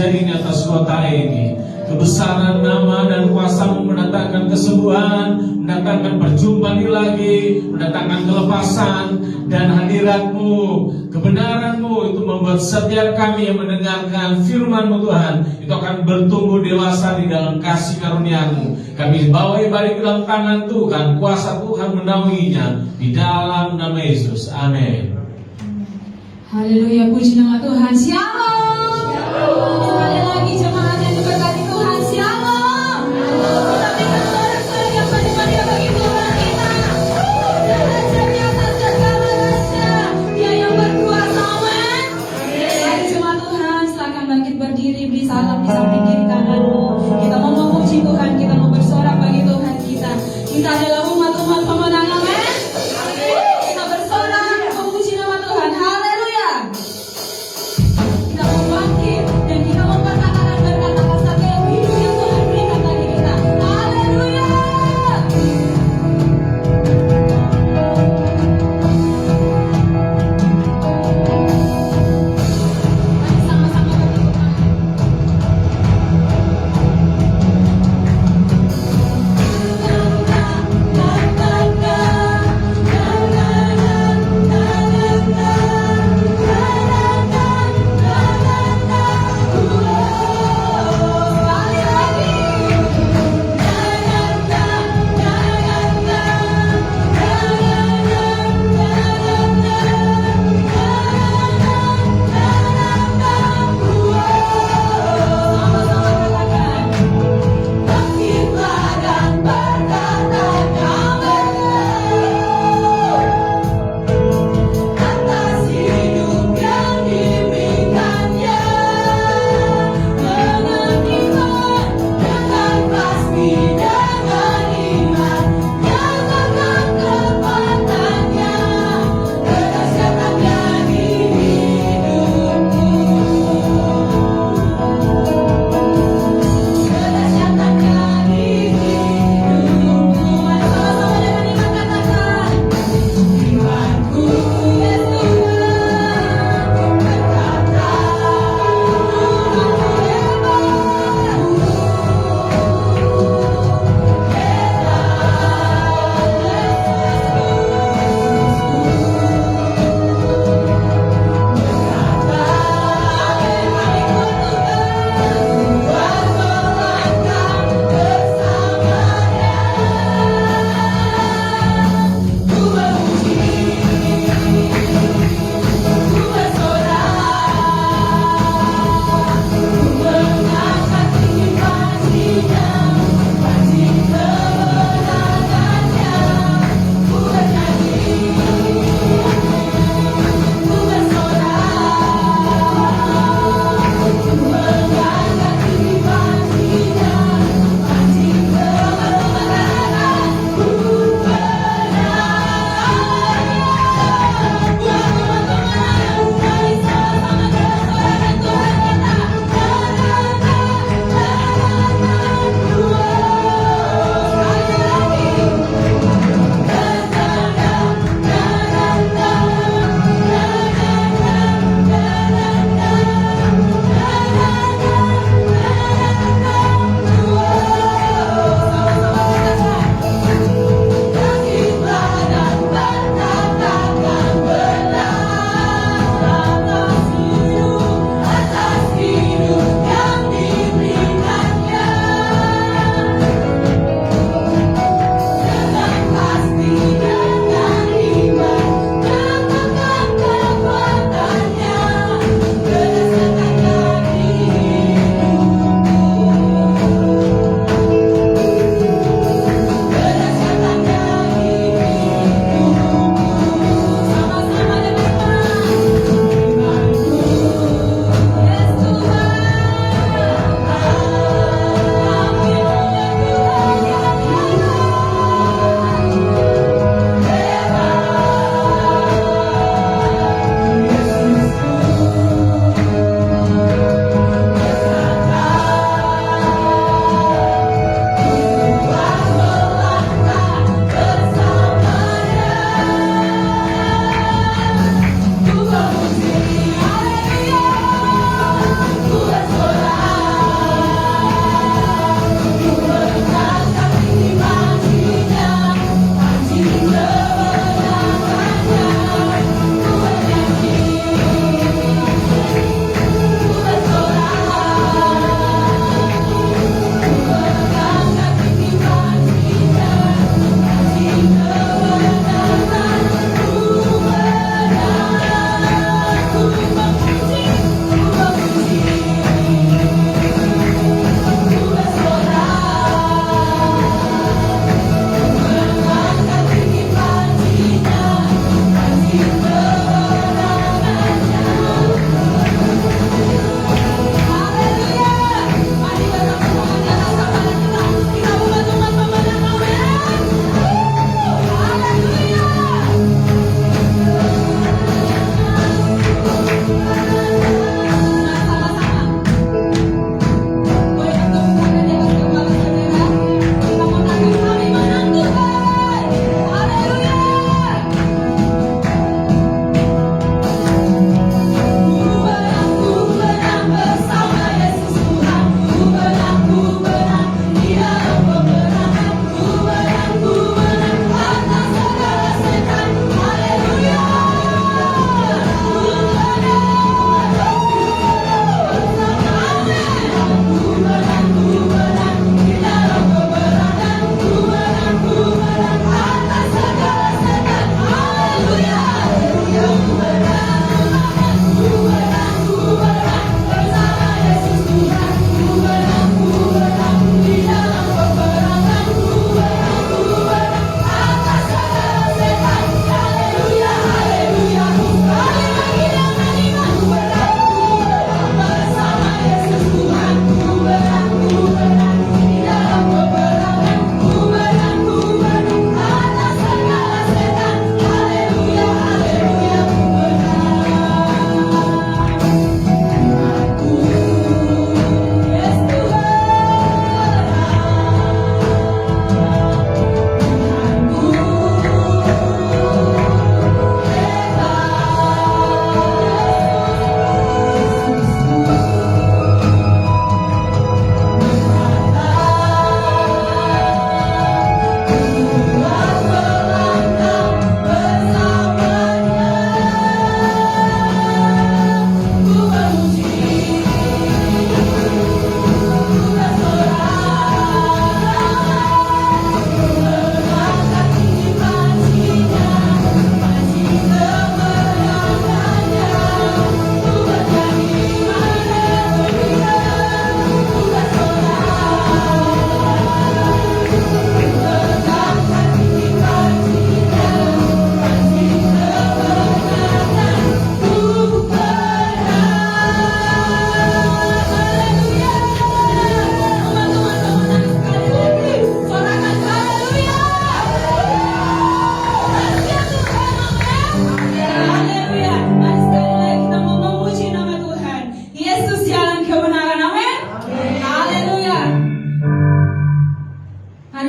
terjadi di atas kota ini. Kebesaran nama dan kuasa-Mu mendatangkan kesembuhan, mendatangkan perjumpaan lagi, mendatangkan kelepasan, dan hadirat-Mu, kebenaran-Mu itu membuat setiap kami yang mendengarkan firman-Mu Tuhan itu akan bertumbuh dewasa di dalam kasih karunia-Mu. Kami bawa ibadah ke dalam tangan Tuhan, kuasa Tuhan menaunginya di dalam nama Yesus. Amin. Haleluya, puji nama Tuhan. Shalom. Sekali lagi jemaat yang diberkati Tuhan. Shalom. Kita berikan sorak-sorak yang meriah bagi Tuhan kita. Raja di atas segala raja, Dia yang berkuasa. Amin. Mari jemaat Tuhan, silakan bangkit berdiri, beri salam di samping kiri kananmu. Kita mau memuji Tuhan, kita mau bersorak bagi Tuhan kita. Kita adalah umat-umat pemenang. Amin. Kita bersorak memuji nama Tuhan. Haleluya. Kita mau bangkit dan kita mau berkata-kata setiap hidup yang Tuhan berikan bagi kita. Haleluya. Mari sama-sama berdoa. Karena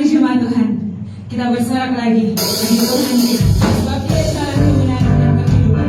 jemaat Tuhan. Kita bersorak lagi. Bagi Tuhan, sebab Dia jalan kebenaran dan kehidupan.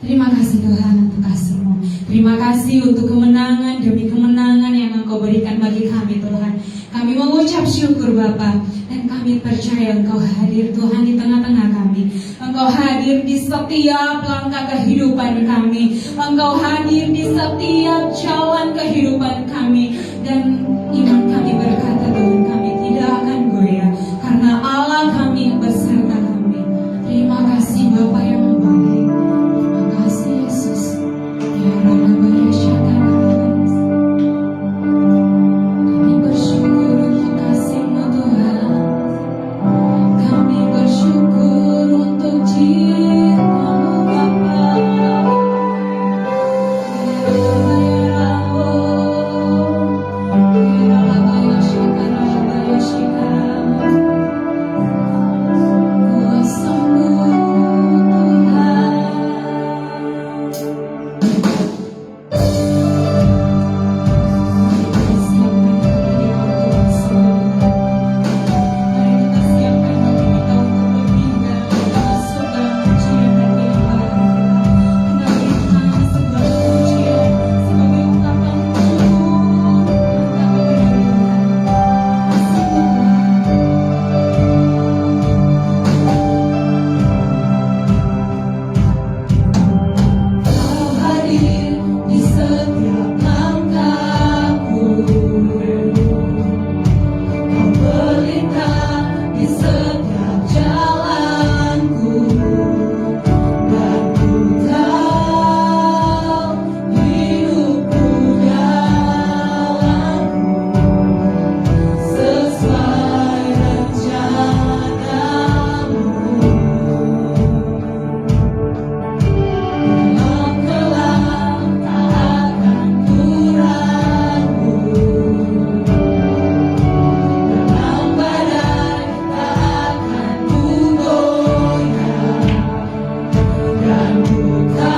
Terima kasih Tuhan untuk kasih-Mu. Terima kasih untuk kemenangan demi kemenangan yang Engkau berikan bagi kami Tuhan. Kami mengucap syukur Bapa, dan kami percaya Engkau hadir Tuhan di tengah-tengah kami. Engkau hadir di setiap langkah kehidupan kami. Engkau hadir di setiap jalan kehidupan kami. Dan iman kami berkata Tuhan, kami tidak akan goyah karena Allah kami beserta kami. Terima kasih Bapa yang baik. Terima kasih Yesus. Ya Rabbi kami bersyukur untuk kasih-Mu Tuhan. Kami bersyukur untuk cinta-Mu Bapa. Ya Rabbi, ya Rabbi, ya Rabbi. berserah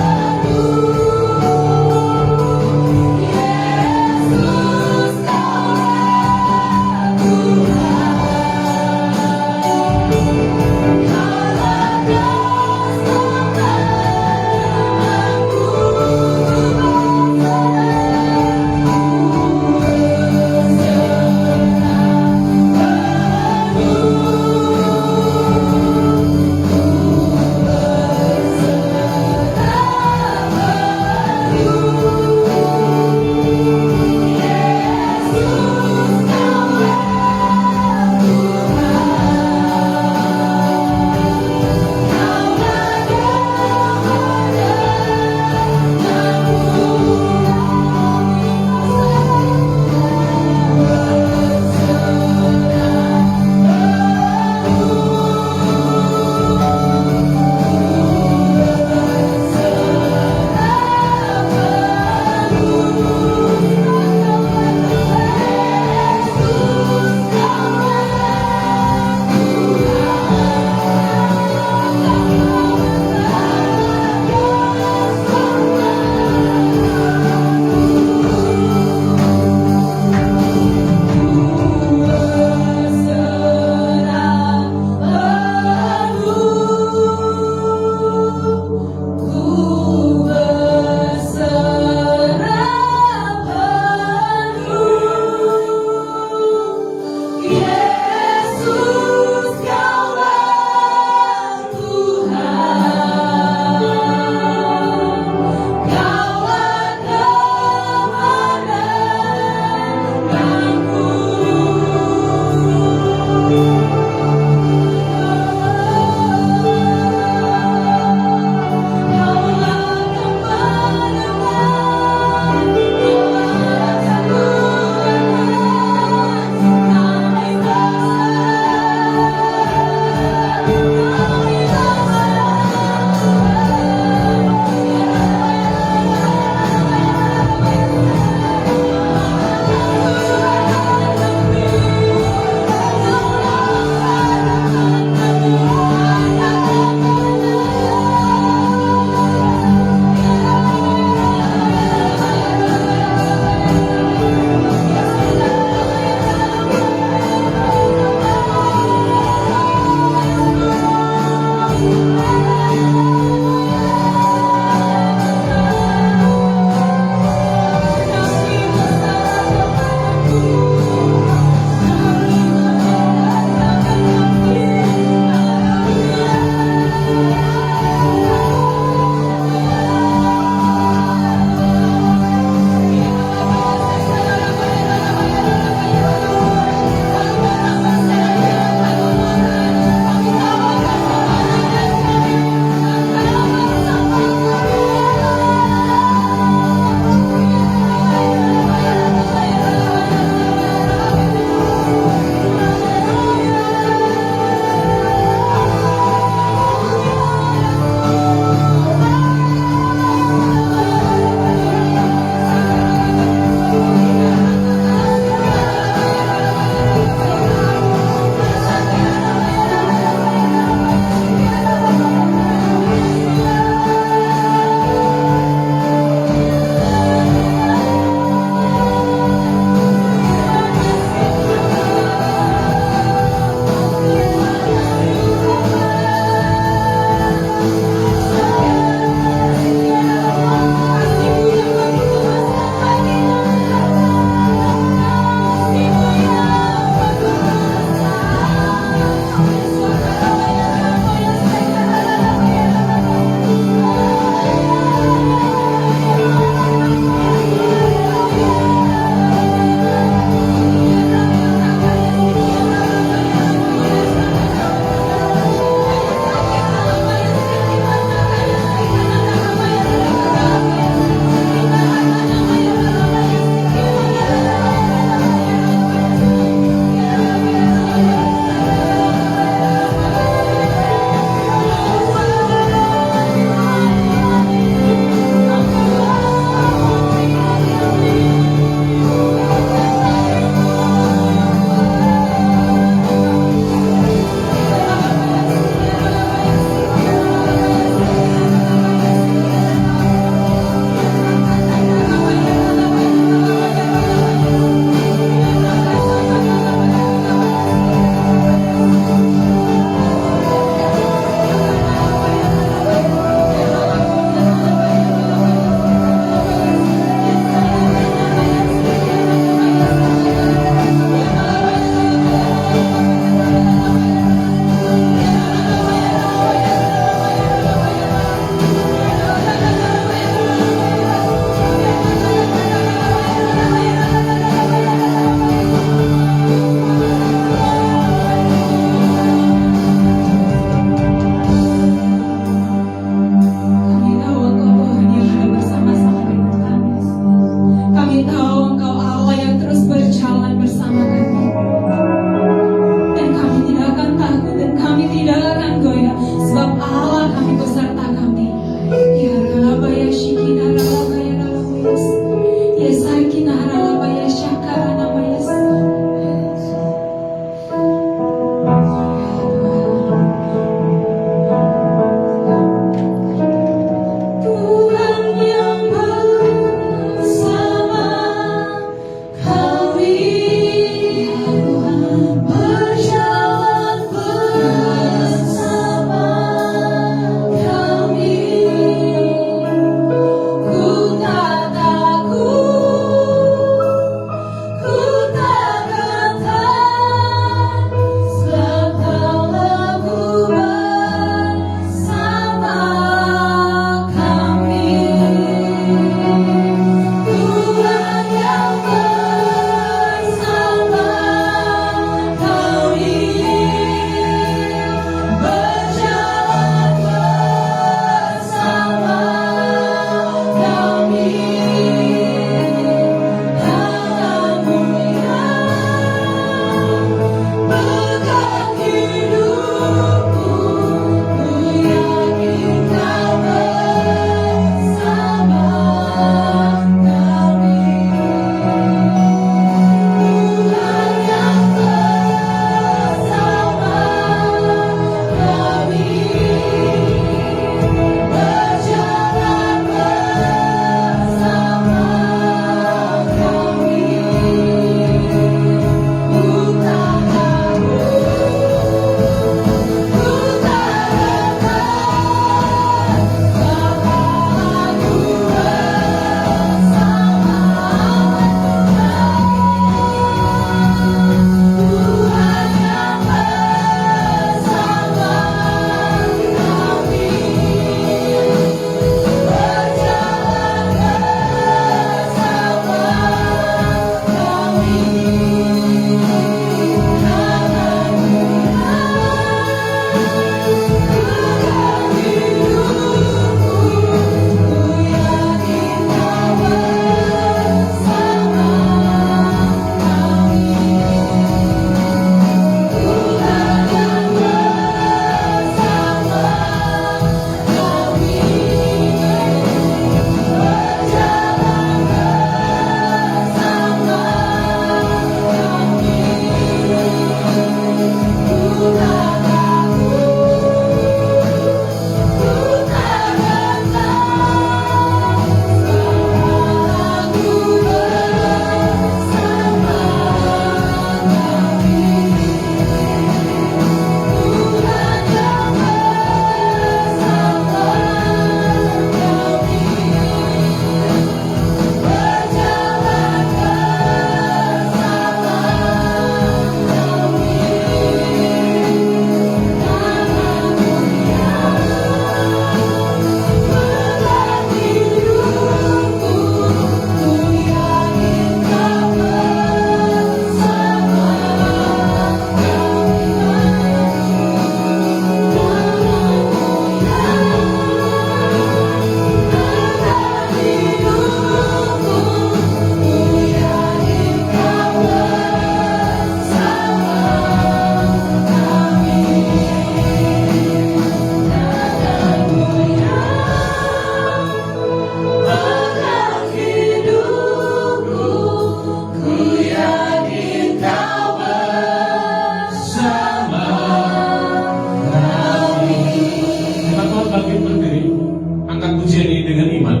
pujian ini dengan iman,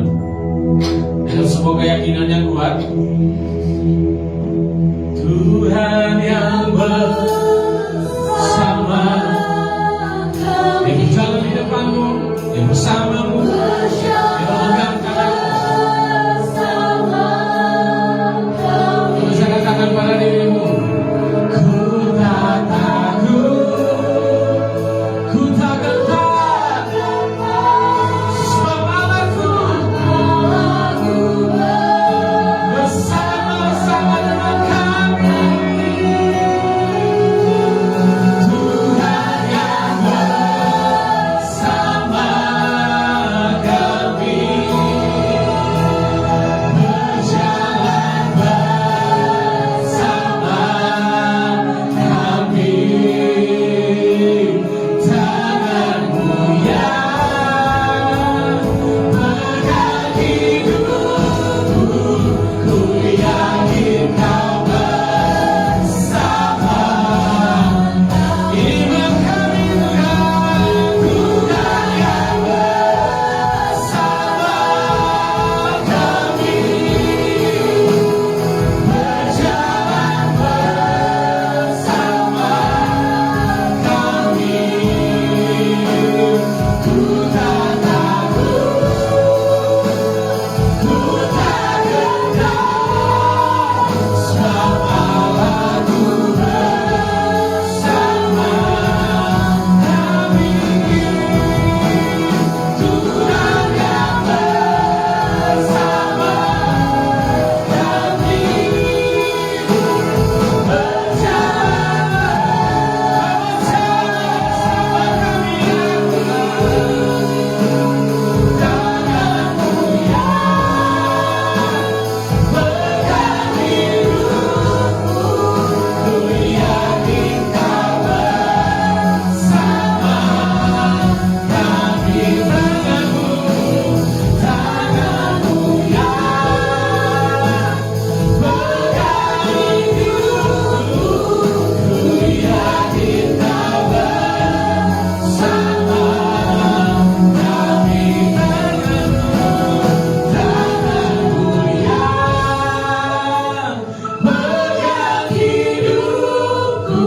dengan sebuah keyakinan yang kuat. Tuhan yang bersama, yang berjalan di depanmu, yang bersamamu, yang memegang tanganmu. Coba katakan pada dirimu, ku tak takut, ku tak gentar, sebab Allahku bersama-sama dengan kami. Tuhan yang bersama kami, berjalan bersama kami. Tanganmu yang pegang hidupku, ku yakin kau bersama. Iman kami Tuhan, Tuhan yang bersama kami, berjalan bersama kami. Ku tak takut, ku tak gentar, sebab Allahku bersama kami. Tuhan yang bersama kami, berjalan bersama kami. Tanganmu yang pegang hidupku, ku yakin kau bersama kami. Tanganmu yang pegang hidupku, ku yakin kau bersama kami. Tanganmu yang pegang hidupku,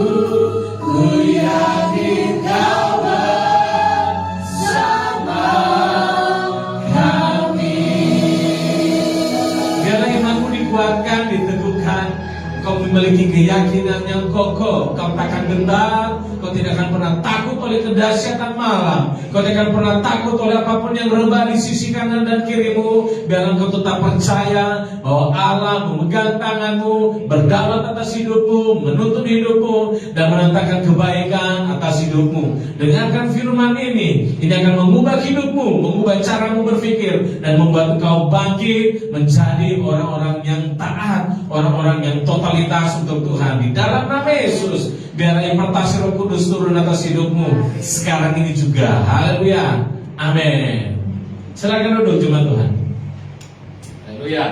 ku yakin kau bersama kami. Biarlah imanmu dikuatkan, diteguhkan. Kau memiliki keyakinan yang kokoh. Kau takkan gentar. Kau tidak akan pernah takut oleh kedahsyatan malam. Kau tidak akan pernah takut oleh apapun yang rebah di sisi kanan dan kirimu. Biarlah kau tetap percaya bahwa Allah memegang tanganmu, berdaulat atas hidupmu, menuntun hidupmu, dan menentangkan kebaikan atas hidupmu. Dengarkan firman ini akan mengubah hidupmu, mengubah caramu berpikir, dan membuat engkau bangkit menjadi orang-orang yang taat, orang-orang yang totalitas untuk Tuhan. Di dalam nama Yesus, biarlah impartasi Roh Kudus turun atas hidupmu sekarang ini juga. Haleluya, amin. Silakan duduk jemaat Tuhan. Haleluya.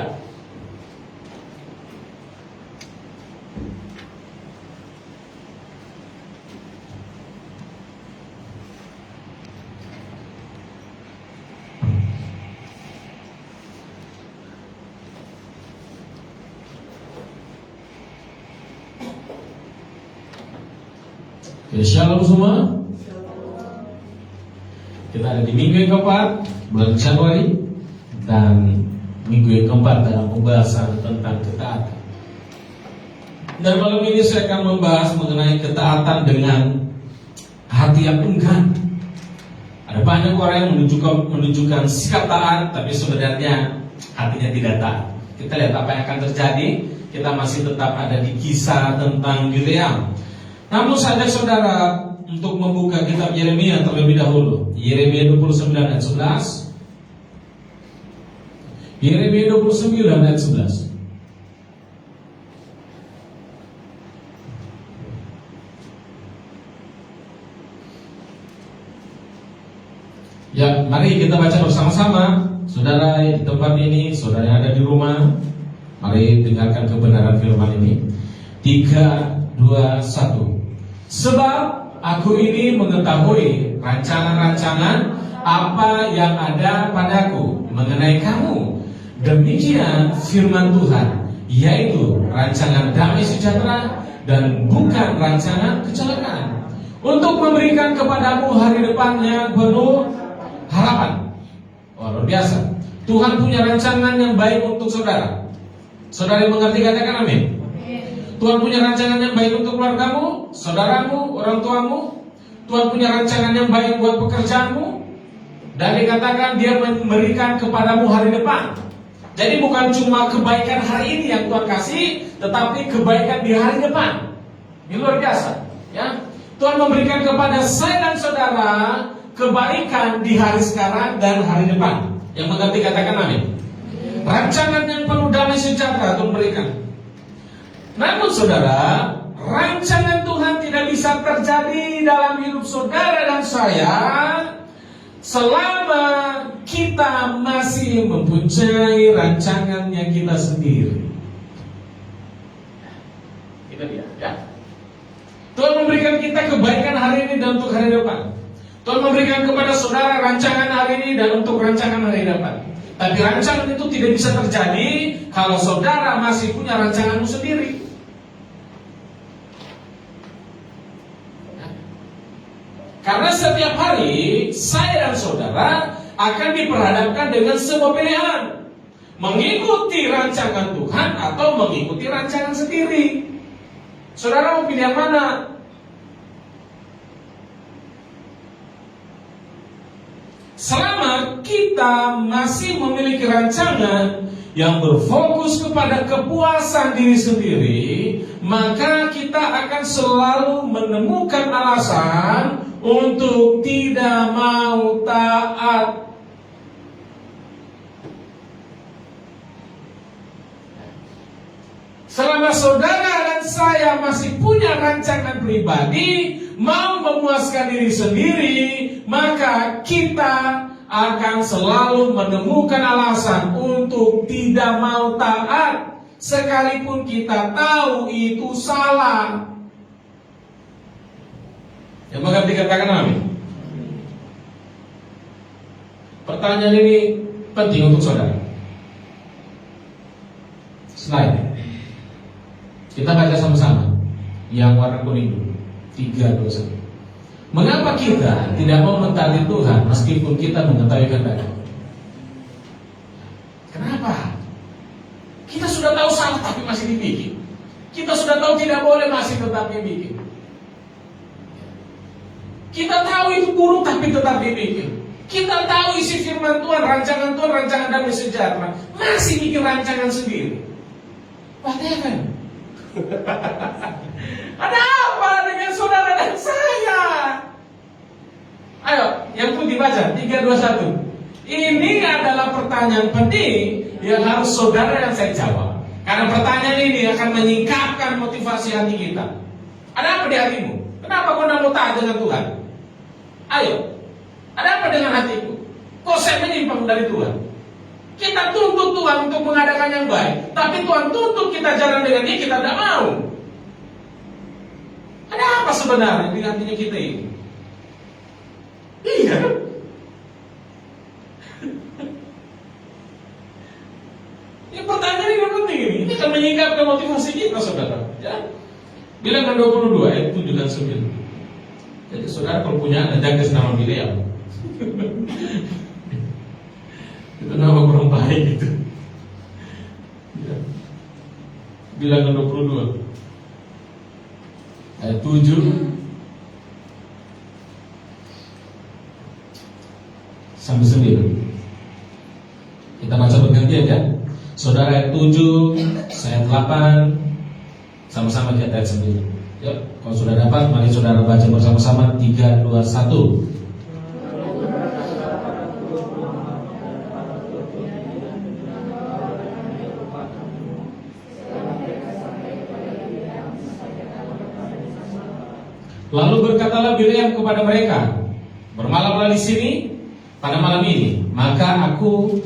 Shalom semua. Kita ada di minggu yang keempat bulan Januari, dan minggu yang keempat dalam pembahasan tentang ketaatan. Dan malam ini saya akan membahas mengenai ketaatan dengan hati yang enggan. Ada banyak orang yang menunjukkan sikap taat, tapi sebenarnya hatinya tidak taat. Kita lihat apa yang akan terjadi. Kita masih tetap ada di kisah tentang Bileam. Namun saya ajak saudara untuk membuka kitab Yeremia terlebih dahulu. Yeremia 29 ayat 11. Yeremia 29 ayat 11. Ya, mari kita baca bersama-sama. Saudara di tempat ini, saudara yang ada di rumah, mari dengarkan kebenaran firman ini. 3, 2, 1. Sebab aku ini mengetahui rancangan-rancangan apa yang ada padaku mengenai kamu. Demikian firman Tuhan, yaitu rancangan damai sejahtera dan bukan rancangan kecelakaan, untuk memberikan kepadamu hari depan yang penuh harapan. Luar biasa. Tuhan punya rancangan yang baik untuk saudara. Saudara yang mengerti, katakan amin. Tuhan punya rancangan yang baik untuk keluargamu, saudaramu, orang tuamu. Tuhan punya rancangan yang baik buat pekerjaanmu. Dan dikatakan dia memberikan kepadamu hari depan. Jadi bukan cuma kebaikan hari ini yang Tuhan kasih, tetapi kebaikan di hari depan. Ini luar biasa, ya. Tuhan memberikan kepada saya dan saudara kebaikan di hari sekarang dan hari depan. Yang mengerti katakan amin. Rancangan yang penuh damai sejahtera Tuhan berikan. Namun saudara, rancangan Tuhan tidak bisa terjadi dalam hidup saudara dan saya selama kita masih mempunyai rancangannya kita sendiri. Itu dia, ya. Tuhan memberikan kita kebaikan hari ini dan untuk hari depan. Tuhan memberikan kepada saudara rancangan hari ini dan untuk rancangan hari depan. Tapi rancangan itu tidak bisa terjadi kalau saudara masih punya rancanganmu sendiri. Karena setiap hari saya dan saudara akan diperhadapkan dengan sebuah pilihan, mengikuti rancangan Tuhan atau mengikuti rancangan sendiri. Saudara mau pilih yang mana? Selama kita masih memiliki rancangan yang berfokus kepada kepuasan diri sendiri, maka kita akan selalu menemukan alasan untuk tidak mau taat. Selama saudara dan saya masih punya rancangan pribadi, mau memuaskan diri sendiri, maka kita akan selalu menemukan alasan untuk tidak mau taat, sekalipun kita tahu itu salah. Yang mengerti katakan amin. Pertanyaan ini penting untuk saudara. Slide. Kita baca sama-sama yang warna kuning dulu. 3, 2, 1. Mengapa kita tidak mau mentaati Tuhan meskipun kita mengetahui kehendak? Kenapa? Kita sudah tahu salah tapi masih dibikin. Kita sudah tahu tidak boleh masih tetap dibikin. Kita tahu itu buruk tapi tetap dibikin. Kita tahu isi firman Tuhan, rancangan damai sejahtera, masih bikin rancangan sendiri. Whatever. Ada apa dengan saudara dan saya? Ayo, yang putih baca 3, 2, 1. Ini adalah pertanyaan penting yang harus saudara dan saya jawab. Karena pertanyaan ini akan menyingkapkan motivasi hati kita. Ada apa di hatimu? Kenapa kau tidak mau taat dengan Tuhan? Ayo, ada apa dengan hatiku? Kok saya menyimpang dari Tuhan? Kita tuntut Tuhan untuk mengadakan yang baik, tapi Tuhan tuntut kita jalan dengan dia, kita tidak mau. Ada apa sebenarnya di hatinya kita ini? Iya. Ini pertanyaan ini penting ini. Ini akan menyingkapkan motivasi kita, saudara. Ya. Bilangan 22 ayat 7 dan 9. Jadi saudara kalau punya anak jaga nama Bileam. Itu nama kurang baik gitu. Ya. Bilangan 22 ayat 7 sampai 9. Kita baca bergantian ya. Saudara ayat 7, saya 8, sama-sama kita ayat 9. Ya, kalau sudah dapat, mari saudara baca bersama-sama 3, 2, 1. Lalu berkatalah Bileam kepada mereka, bermalamlah di sini pada malam ini, maka aku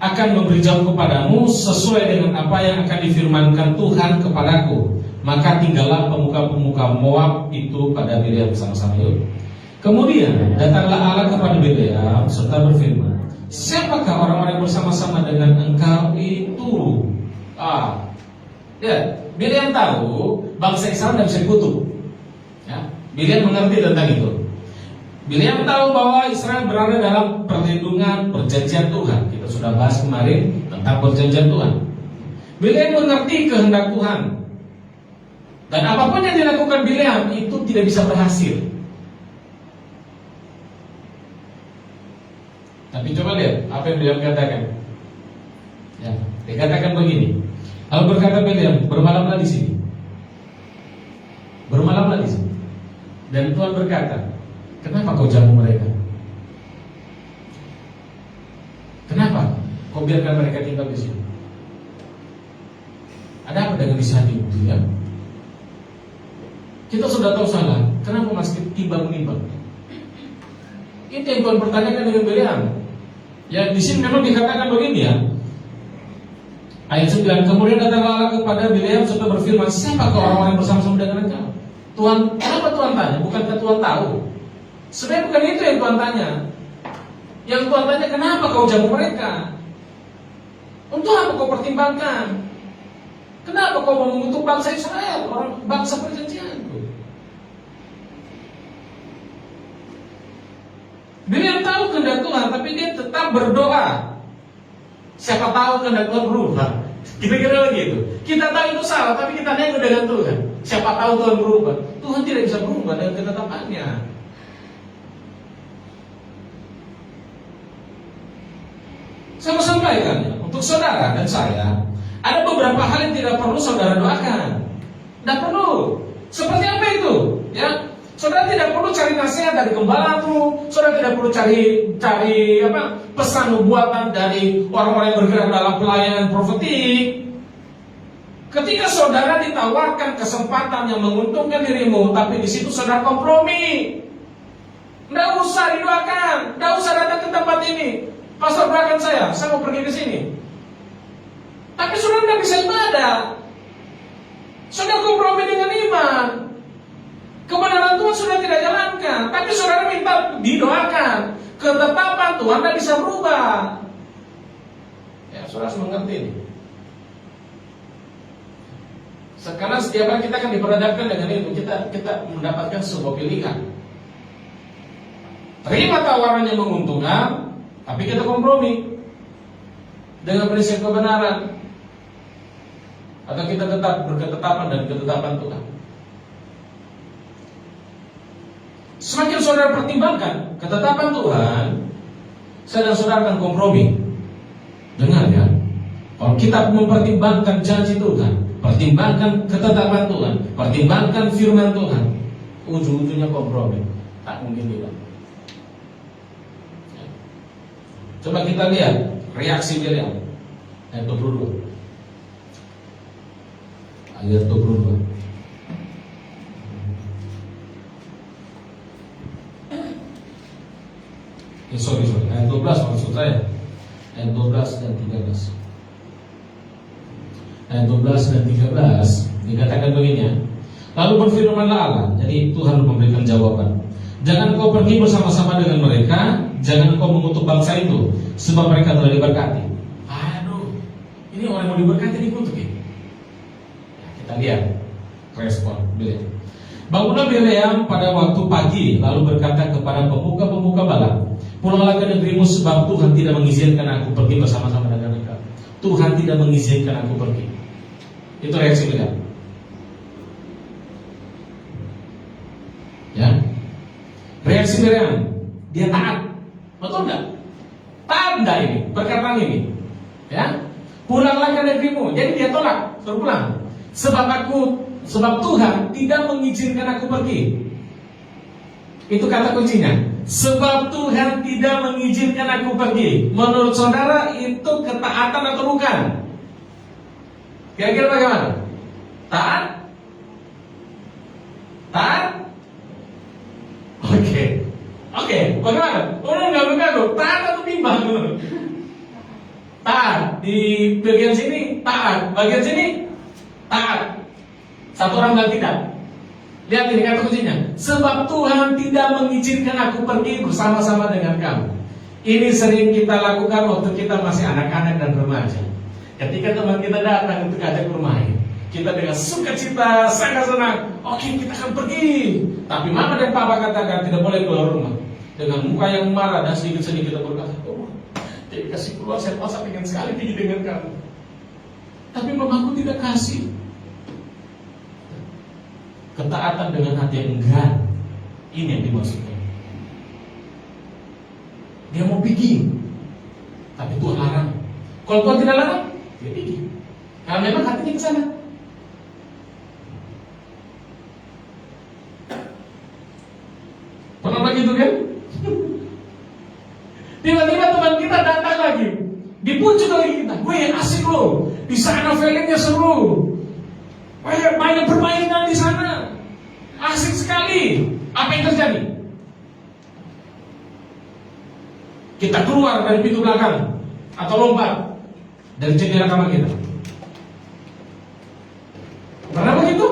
akan memberitahu kepadamu sesuai dengan apa yang akan difirmankan Tuhan kepadaku. Maka tinggallah pemuka-pemuka Moab itu pada Bileam, sama-sama yuk. Kemudian datanglah Allah kepada Bileam serta berfirman, siapakah orang-orang yang bersama-sama dengan engkau itu? Ya, Bileam tahu bangsa Israel tidak bisa dikutuk. Ya, Bileam mengerti tentang itu. Bileam tahu bahwa Israel berada dalam perlindungan perjanjian Tuhan. Kita sudah bahas kemarin tentang perjanjian Tuhan. Bileam mengerti kehendak Tuhan. Dan apapun yang dilakukan Bileam itu tidak bisa berhasil. Tapi coba lihat apa yang Bileam katakan. Ya, dia katakan begini. Lalu berkata Bileam, bermalamlah di sini. Bermalamlah di sini. Dan Tuhan berkata, kenapa kau jamu mereka? Kenapa kau biarkan mereka tinggal di sini? Ada apa dengan isi hatimu? Ya? Kita sudah tahu salah. Kenapa masih timbang-nimbang? Itu yang Tuhan pertanyakan dengan Bileam. Ya, di sini memang dikatakan begini ya. Ayat 9, kemudian datanglah Allah kepada Bileam serta berfirman, siapakah orang-orang yang bersama-sama dengan engkau? Tuhan, kenapa Tuhan tanya? Bukankah Tuhan tahu? Sebenarnya bukan itu yang Tuhan tanya. Yang Tuhan tanya, kenapa kau jamu mereka? Untuk apa kau pertimbangkan? Kenapa kau mengutuk bangsa Israel, orang bangsa perjanjian? Bileam tahu kehendak Tuhan, tapi dia tetap berdoa. Siapa tahu kehendak Tuhan berubah. Kira-kira begitu. Kita tahu itu salah, tapi kita nego dengan Tuhan. Siapa tahu Tuhan berubah. Tuhan tidak bisa berubah dengan ketetapannya. Saya mau sampaikan untuk saudara dan saya, ada beberapa hal yang tidak perlu saudara doakan. Tidak perlu. Seperti apa itu? Ya, saudara tidak perlu cari nasihat dari gembalamu. Saudara tidak perlu cari pesan nubuatan dari orang-orang yang bergerak dalam pelayanan profetik. Ketika saudara ditawarkan kesempatan yang menguntungkan dirimu, tapi di situ saudara kompromi, tidak usah didoakan, tidak usah datang ke tempat ini. Pastor doakan saya mau pergi ke sini. Tapi saudara tidak bisa ibadah. Saudara kompromi dengan iman. Kebenaran Tuhan sudah tidak jalankan, tapi saudara minta didoakan. Ketetapan Tuhan tidak bisa berubah. Ya, saudara harus mengerti ini. Sekarang setiap hari kita akan diperhadapkan dengan itu. Kita mendapatkan sebuah pilihan. Terima tawaran yang menguntungkan, tapi kita kompromi dengan prinsip kebenaran, atau kita tetap berketetapan dan ketetapan Tuhan. Semakin saudara pertimbangkan ketetapan Tuhan, saya dan saudara akan kompromi. Dengar ya, kalau kita mempertimbangkan janji Tuhan, pertimbangkan ketetapan Tuhan, pertimbangkan firman Tuhan, ujung-ujungnya kompromi. Tak mungkin tidak. Coba kita lihat reaksi Bileam ayat 22. Ayat 22. Sorry, ayat 12 maksud saya. Ayat 12 dan 13. Ayat 12 dan 13 dikatakan begini. Lalu berfirmanlah Allah. Jadi Tuhan memberikan jawaban. Jangan kau pergi bersama-sama dengan mereka, jangan kau mengutuk bangsa itu, sebab mereka telah diberkati. Aduh, ini orang yang mau diberkati dikutuk ya? Kita lihat respon Bileam. Bangunlah Bileam pada waktu pagi, lalu berkata kepada pemuka-pemuka Balak, pulanglah ke negerimu, sebab Tuhan tidak mengizinkan aku pergi bersama-sama dengan mereka. Tuhan tidak mengizinkan aku pergi. Itu reaksi Bileam. Ya, reaksi Bileam, dia taat, betul enggak? Taat enggak ini, perkataan ini? Ya, pulanglah ke negerimu. Jadi dia tolak, suruh pulang. Sebab Tuhan tidak mengizinkan aku pergi. Itu kata kuncinya. Sebab Tuhan tidak mengizinkan aku pergi. Menurut saudara itu ketaatan atau bukan? Kira-kira bagaimana? Taat? Taat? Oke, bagaimana? Orang nggak mengaku. Taat atau bimbang? Taat. Di bagian sini taat, bagian sini taat. Satu orang bilang tidak. Lihat ini kata kuncinya. Sebab Tuhan tidak mengizinkan aku pergi bersama-sama dengan kamu. Ini sering kita lakukan waktu kita masih anak-anak dan remaja. Ketika teman kita datang untuk ajak bermain, kita dengan sukacita, sangat senang. Oke, kita akan pergi. Tapi mama dan papa katakan tidak boleh keluar rumah. Dengan muka yang marah dan sedikit-sedikit kita berkata, oh, jadi kasih keluar, saya pasang ingin sekali pergi dengan kamu. Tapi mamaku tidak kasih. Ketaatan dengan hati yang enggan, ini yang dimaksudkan. Dia mau pergi, tapi Tuhan larang. Kalau Tuhan tidak larang, dia pergi. Karena memang hatinya ke sana. Pernah begitu kan? Tiba-tiba teman kita datang lagi, dipujuk lagi kita. Weh, asik loh, di sana filmnya seru. Weh, banyak permainan di sana, asik sekali. Apa yang terjadi? Kita keluar dari pintu belakang atau lompat dari jendela kamar kita. Pernah begitu?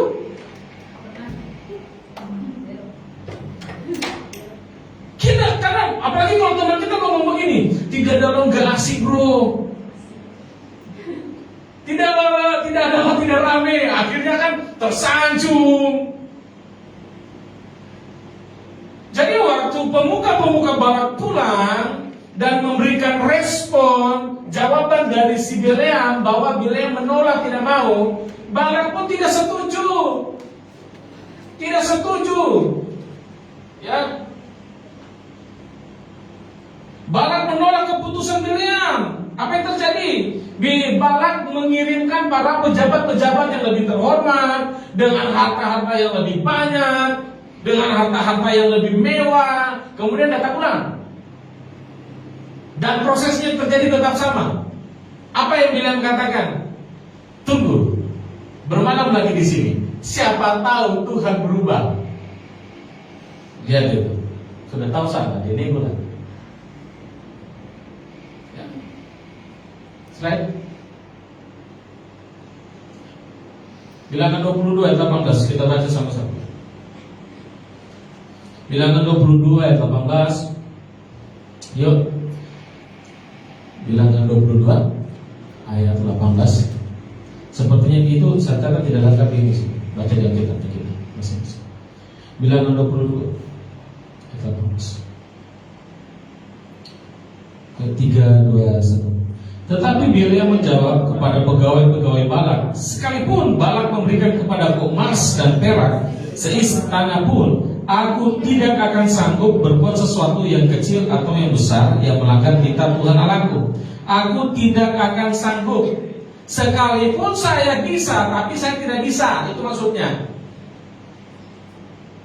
Kita kadang, apalagi kalau teman kita ngomong begini, tidak ada lo nggak asik bro, tidak rame, akhirnya kan tersanjung. Jadi waktu pemuka-pemuka Balak pulang dan memberikan respon jawaban dari si Bileam bahwa Bileam menolak, tidak mau, Balak pun tidak setuju. Ya, Balak menolak keputusan Bileam. Apa yang terjadi? Balak mengirimkan para pejabat-pejabat yang lebih terhormat dengan harta-harta yang lebih banyak, dengan harta-harta yang lebih mewah, kemudian datang pulang. Dan prosesnya terjadi tetap sama. Apa yang Bileam katakan? Tunggu, bermalam lagi di sini. Siapa tahu Tuhan berubah. Lihat itu, sudah tahu salah, dia nego lagi. Ya. Slide. Bilangan 22 ayat 18, kita baca sama-sama. Bilangan 22 ayat 18. Yuk. Bilangan 22 ayat 18. Sepertinya itu saya kata tidak lengkap ini sih. Baca di Alkitab kita masing-masing. Bilangan 22 ayat 18. Ketiga, 2, 1. Tetapi Bileam menjawab kepada pegawai-pegawai Balak, sekalipun Balak memberikan kepadaku emas dan perak seistana pun, aku tidak akan sanggup berbuat sesuatu yang kecil atau yang besar yang melanggar kitab Tuhan Allahku. Aku tidak akan sanggup. Sekalipun saya bisa, tapi saya tidak bisa. Itu maksudnya.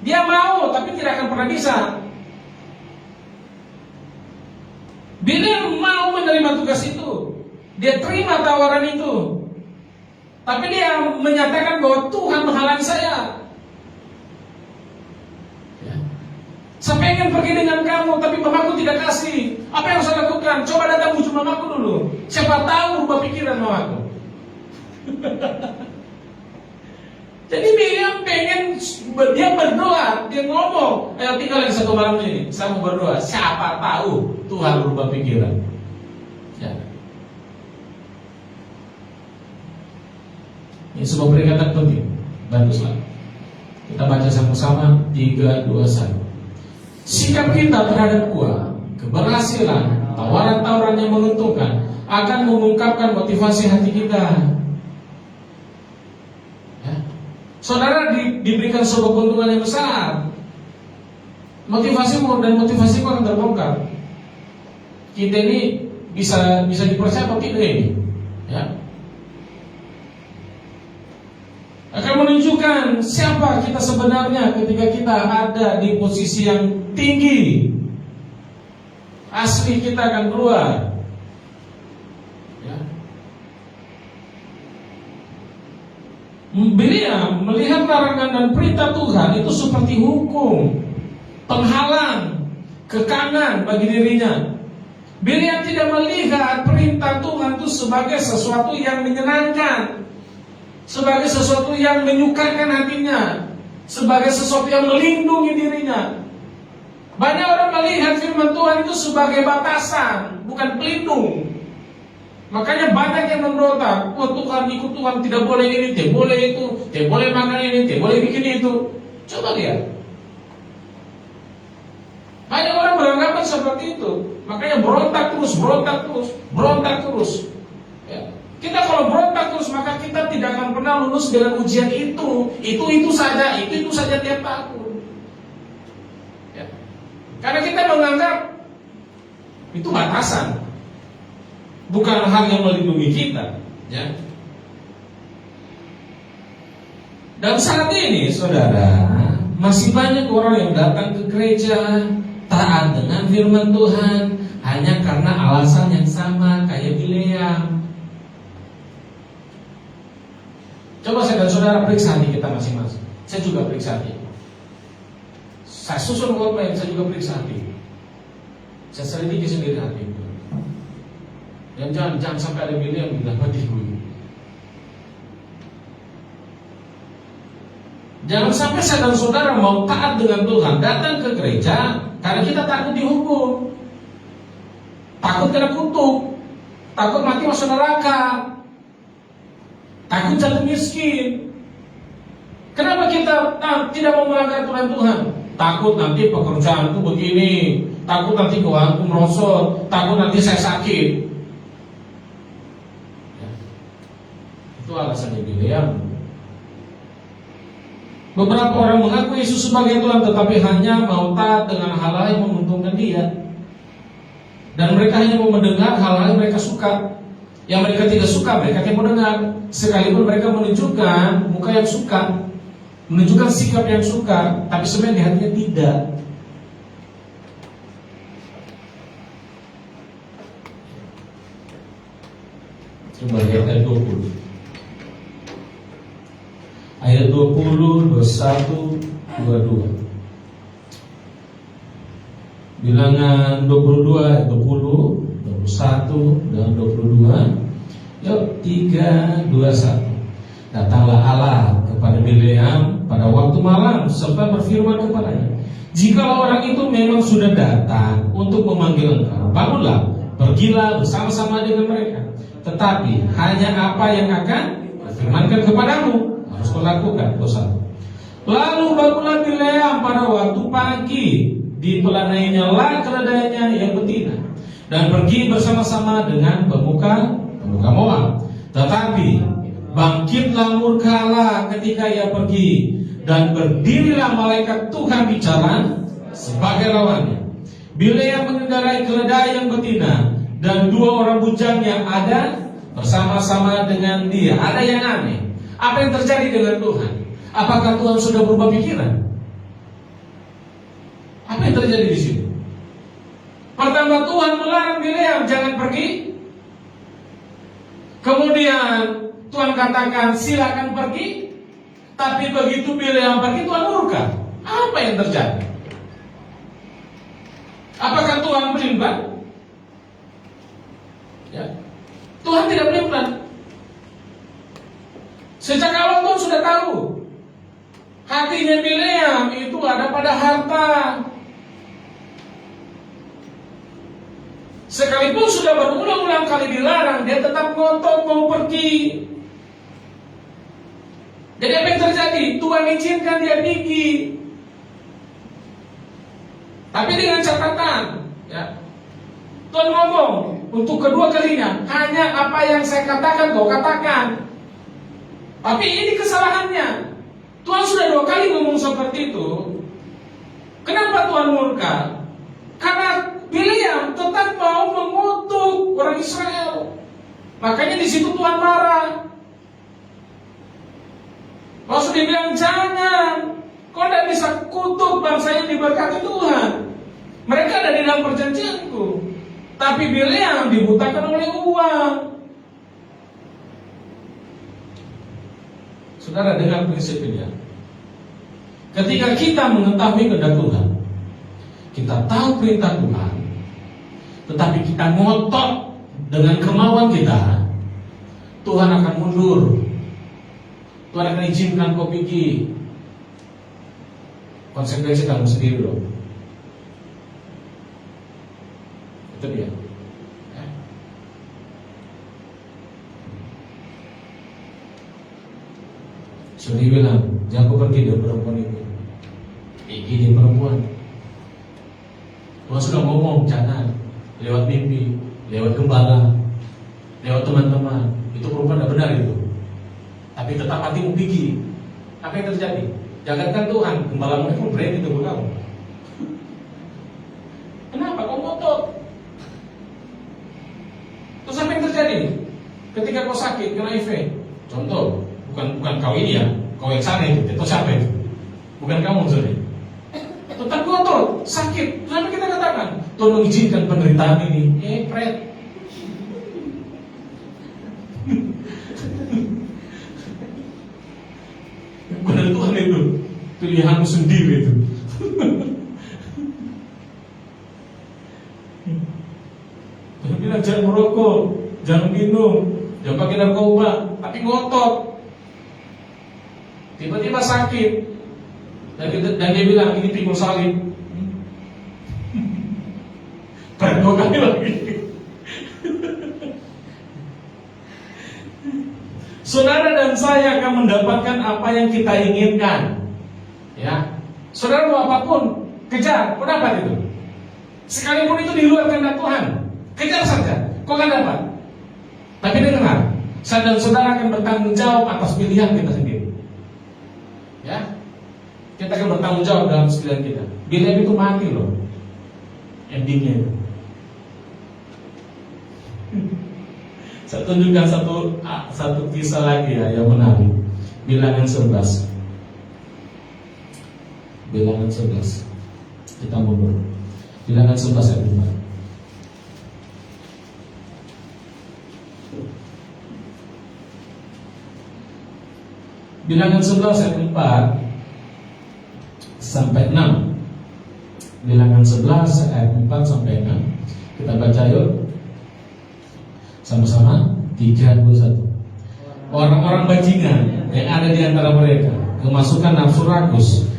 Dia mau, tapi tidak akan pernah bisa. Bileam mau menerima tugas itu. Dia terima tawaran itu. Tapi dia menyatakan bahwa Tuhan menghalangi saya. Saya pengen pergi dengan kamu, tapi mamaku tidak kasih. Apa yang saya lakukan? Coba datang bujuk mamaku dulu. Siapa tahu rubah pikiran mamaku. Jadi Bileam pengen, dia berdoa, dia ngomong, tinggal lagi satu malam ini, saya mau berdoa. Siapa tahu Tuhan rubah pikiran. Ya. Ini sebuah peringatan penting. Baguslah. Kita baca sama-sama 3, 2, 1. Sikap kita terhadap uang, keberhasilan, tawaran-tawaran yang menguntungkan akan mengungkapkan motivasi hati kita. Ya. Saudara diberikan sebuah keuntungan yang besar, motivasimu dan motivasiku akan terbongkar. Kita ini bisa dipercaya atau tidak ini? Ya. Akan menunjukkan siapa kita sebenarnya ketika kita ada di posisi yang tinggi. Asli kita akan keluar. Ya. Bileam melihat larangan dan perintah Tuhan itu seperti hukum, penghalang, kekangan bagi dirinya. Bileam tidak melihat perintah Tuhan itu sebagai sesuatu yang menyenangkan, sebagai sesuatu yang menyukakan hatinya. sebagai sesuatu yang melindungi dirinya. Banyak orang melihat firman Tuhan itu sebagai batasan, bukan pelindung. Makanya banyak yang memberontak, wah Tuhan, ikut Tuhan, tidak boleh ini, tidak boleh itu, tidak boleh makan ini, tidak boleh bikin itu. Coba lihat. Banyak orang beranggapan seperti itu. Makanya berontak terus. Ya. Kita kalau berontak terus, maka kita tidak akan pernah lulus dengan ujian itu. Itu saja tiap tahun. Ya. Karena kita menganggap itu batasan, bukan hal yang melindungi kita. Ya. Dan saat ini, saudara, masih banyak orang yang datang ke gereja, taat dengan firman Tuhan hanya karena alasan yang sama kayak Bileam. Coba saya dan saudara periksa hati kita masing-masing. Saya juga periksa hati. Saya susun khotbah, saya juga periksa hati. Saya selidiki sendiri hati. Dan jangan sampai ada Bileam di dalam hatiku. Jangan sampai saya dan saudara mau taat dengan Tuhan, datang ke gereja karena kita takut dihukum, takut kena kutuk, takut mati masuk neraka, takut jatuh miskin. Kenapa kita tidak mau melanggar aturan Tuhan? Takut nanti pekerjaanku begini, takut nanti keuanganku merosot, takut nanti saya sakit. Ya. Itu alasannya Bileam. Beberapa orang mengaku Yesus sebagai Tuhan, tetapi hanya mau taat dengan hal-hal yang menguntungkan dia. Dan mereka hanya mau mendengar hal-hal yang mereka suka. Yang mereka tidak suka, mereka tidak mau dengar. Sekalipun mereka menunjukkan muka yang suka, menunjukkan sikap yang suka, tapi sebenarnya di hatinya tidak. Coba lihat ayat 20. Ayat 20, 21, 22. Bilangan 22, ayat 20, 21, dan 22. Yuk, 3, 2, 1. Datanglah Allah kepada Bileam pada waktu malam serta berfirman kepadanya, jikalau orang itu memang sudah datang untuk memanggil engkau, bangunlah, pergilah bersama-sama dengan mereka. Tetapi hanya apa yang akan firmankan kepadamu harus kau lakukan. Lalu bangunlah Bileam pada waktu pagi, dipelanainya lah keledainya yang betina, dan pergi bersama-sama dengan pemuka Moab. Tetapi bangkitlah murka Allah ketika ia pergi, dan berdirilah malaikat Tuhan di jalan sebagai lawannya. Bileam mengendarai keledai yang betina, dan 2 orang bujangnya ada bersama-sama dengan dia. Ada yang aneh. Apa yang terjadi dengan Tuhan? Apakah Tuhan sudah berubah pikiran? Apa yang terjadi di sini? Pertama, Tuhan melarang Bileam jangan pergi. Kemudian Tuhan katakan silakan pergi. Tapi begitu Bileam pergi, Tuhan murka. Apa yang terjadi? Apakah Tuhan berimbang? Ya. Tuhan tidak berimbang. Sejak awal Tuhan sudah tahu hatinya Bileam itu ada pada harta. Sekalipun sudah berulang-ulang kali dilarang, dia tetap ngotot mau pergi. Jadi apa yang terjadi? Tuhan izinkan dia pergi, tapi dengan catatan, ya. Tuhan ngomong untuk kedua kalinya, hanya apa yang saya katakan kau katakan. Tapi ini kesalahannya. Tuhan sudah 2 kali ngomong seperti itu. Kenapa Tuhan murka? Karena Bileam tetap mau mengutuk orang Israel. Makanya di situ Tuhan marah. Lalu dia bilang, jangan, kau tidak bisa kutuk bangsa yang diberkati Tuhan. Mereka ada di dalam perjanjianku. Tapi Bileam dibutakan oleh uang. Saudara, dengar prinsip ini ya. Ketika kita mengetahui kehendak Tuhan, kita tahu perintah Tuhan, tetapi kita ngotot dengan kemauan kita, Tuhan akan mundur. Tuhan akan izinkan kau pergi. Konsekuensi kamu sendiri loh. Itu dia. Ya. Sudah bilang, jangan aku pergi dari perempuan itu. Ini perempuan. Tuhan sudah ngomong, jangan. Lewat mimpi, lewat gembala, lewat teman-teman. Itu perempuan tidak benar itu. Tapi tetap hatimu pergi. Apa yang terjadi? Jangankan Tuhan, gembala pun berani itu kamu. Kenapa? Kau ngotot. Terus apa yang terjadi? Ketika kau sakit, kena HIV. Contoh, bukan kau ini ya, kau yang sana itu siapa itu? Bukan kamu maksudnya. Tetap ngotot, sakit. Lalu kita katakan, tolong izinkan penderitaan ini. Pret. Benar Tuhan itu pilihanmu sendiri itu. Tuhan bilang jangan merokok, jangan minum, jangan pakai narkoba, tapi ngotot. Tiba-tiba sakit, dan dia bilang ini pikul salib. Dua kali lagi. Saudara dan saya akan mendapatkan apa yang kita inginkan. Ya, saudara mau apapun kejar, kau dapat itu. Sekalipun itu di luar kehendak Tuhan, kejar saja, kau akan dapat. Tapi dengar, saya dan saudara akan bertanggung jawab atas pilihan kita sendiri. Ya, kita akan bertanggung jawab dalam pilihan kita. Pilihan itu mati loh, endingnya itu. Saya tunjukkan satu kisah lagi ya yang menarik. Bilangan 11. Bilangan 11. Kita mundur. Bilangan 11 ayat 4. Bilangan 11 ayat 4 sampai 6. Bilangan 11 ayat 4 sampai 6. Kita baca yuk. Sama-sama 31. Orang-orang bajingan yang ada di antara mereka kemasukan nafsu rakus,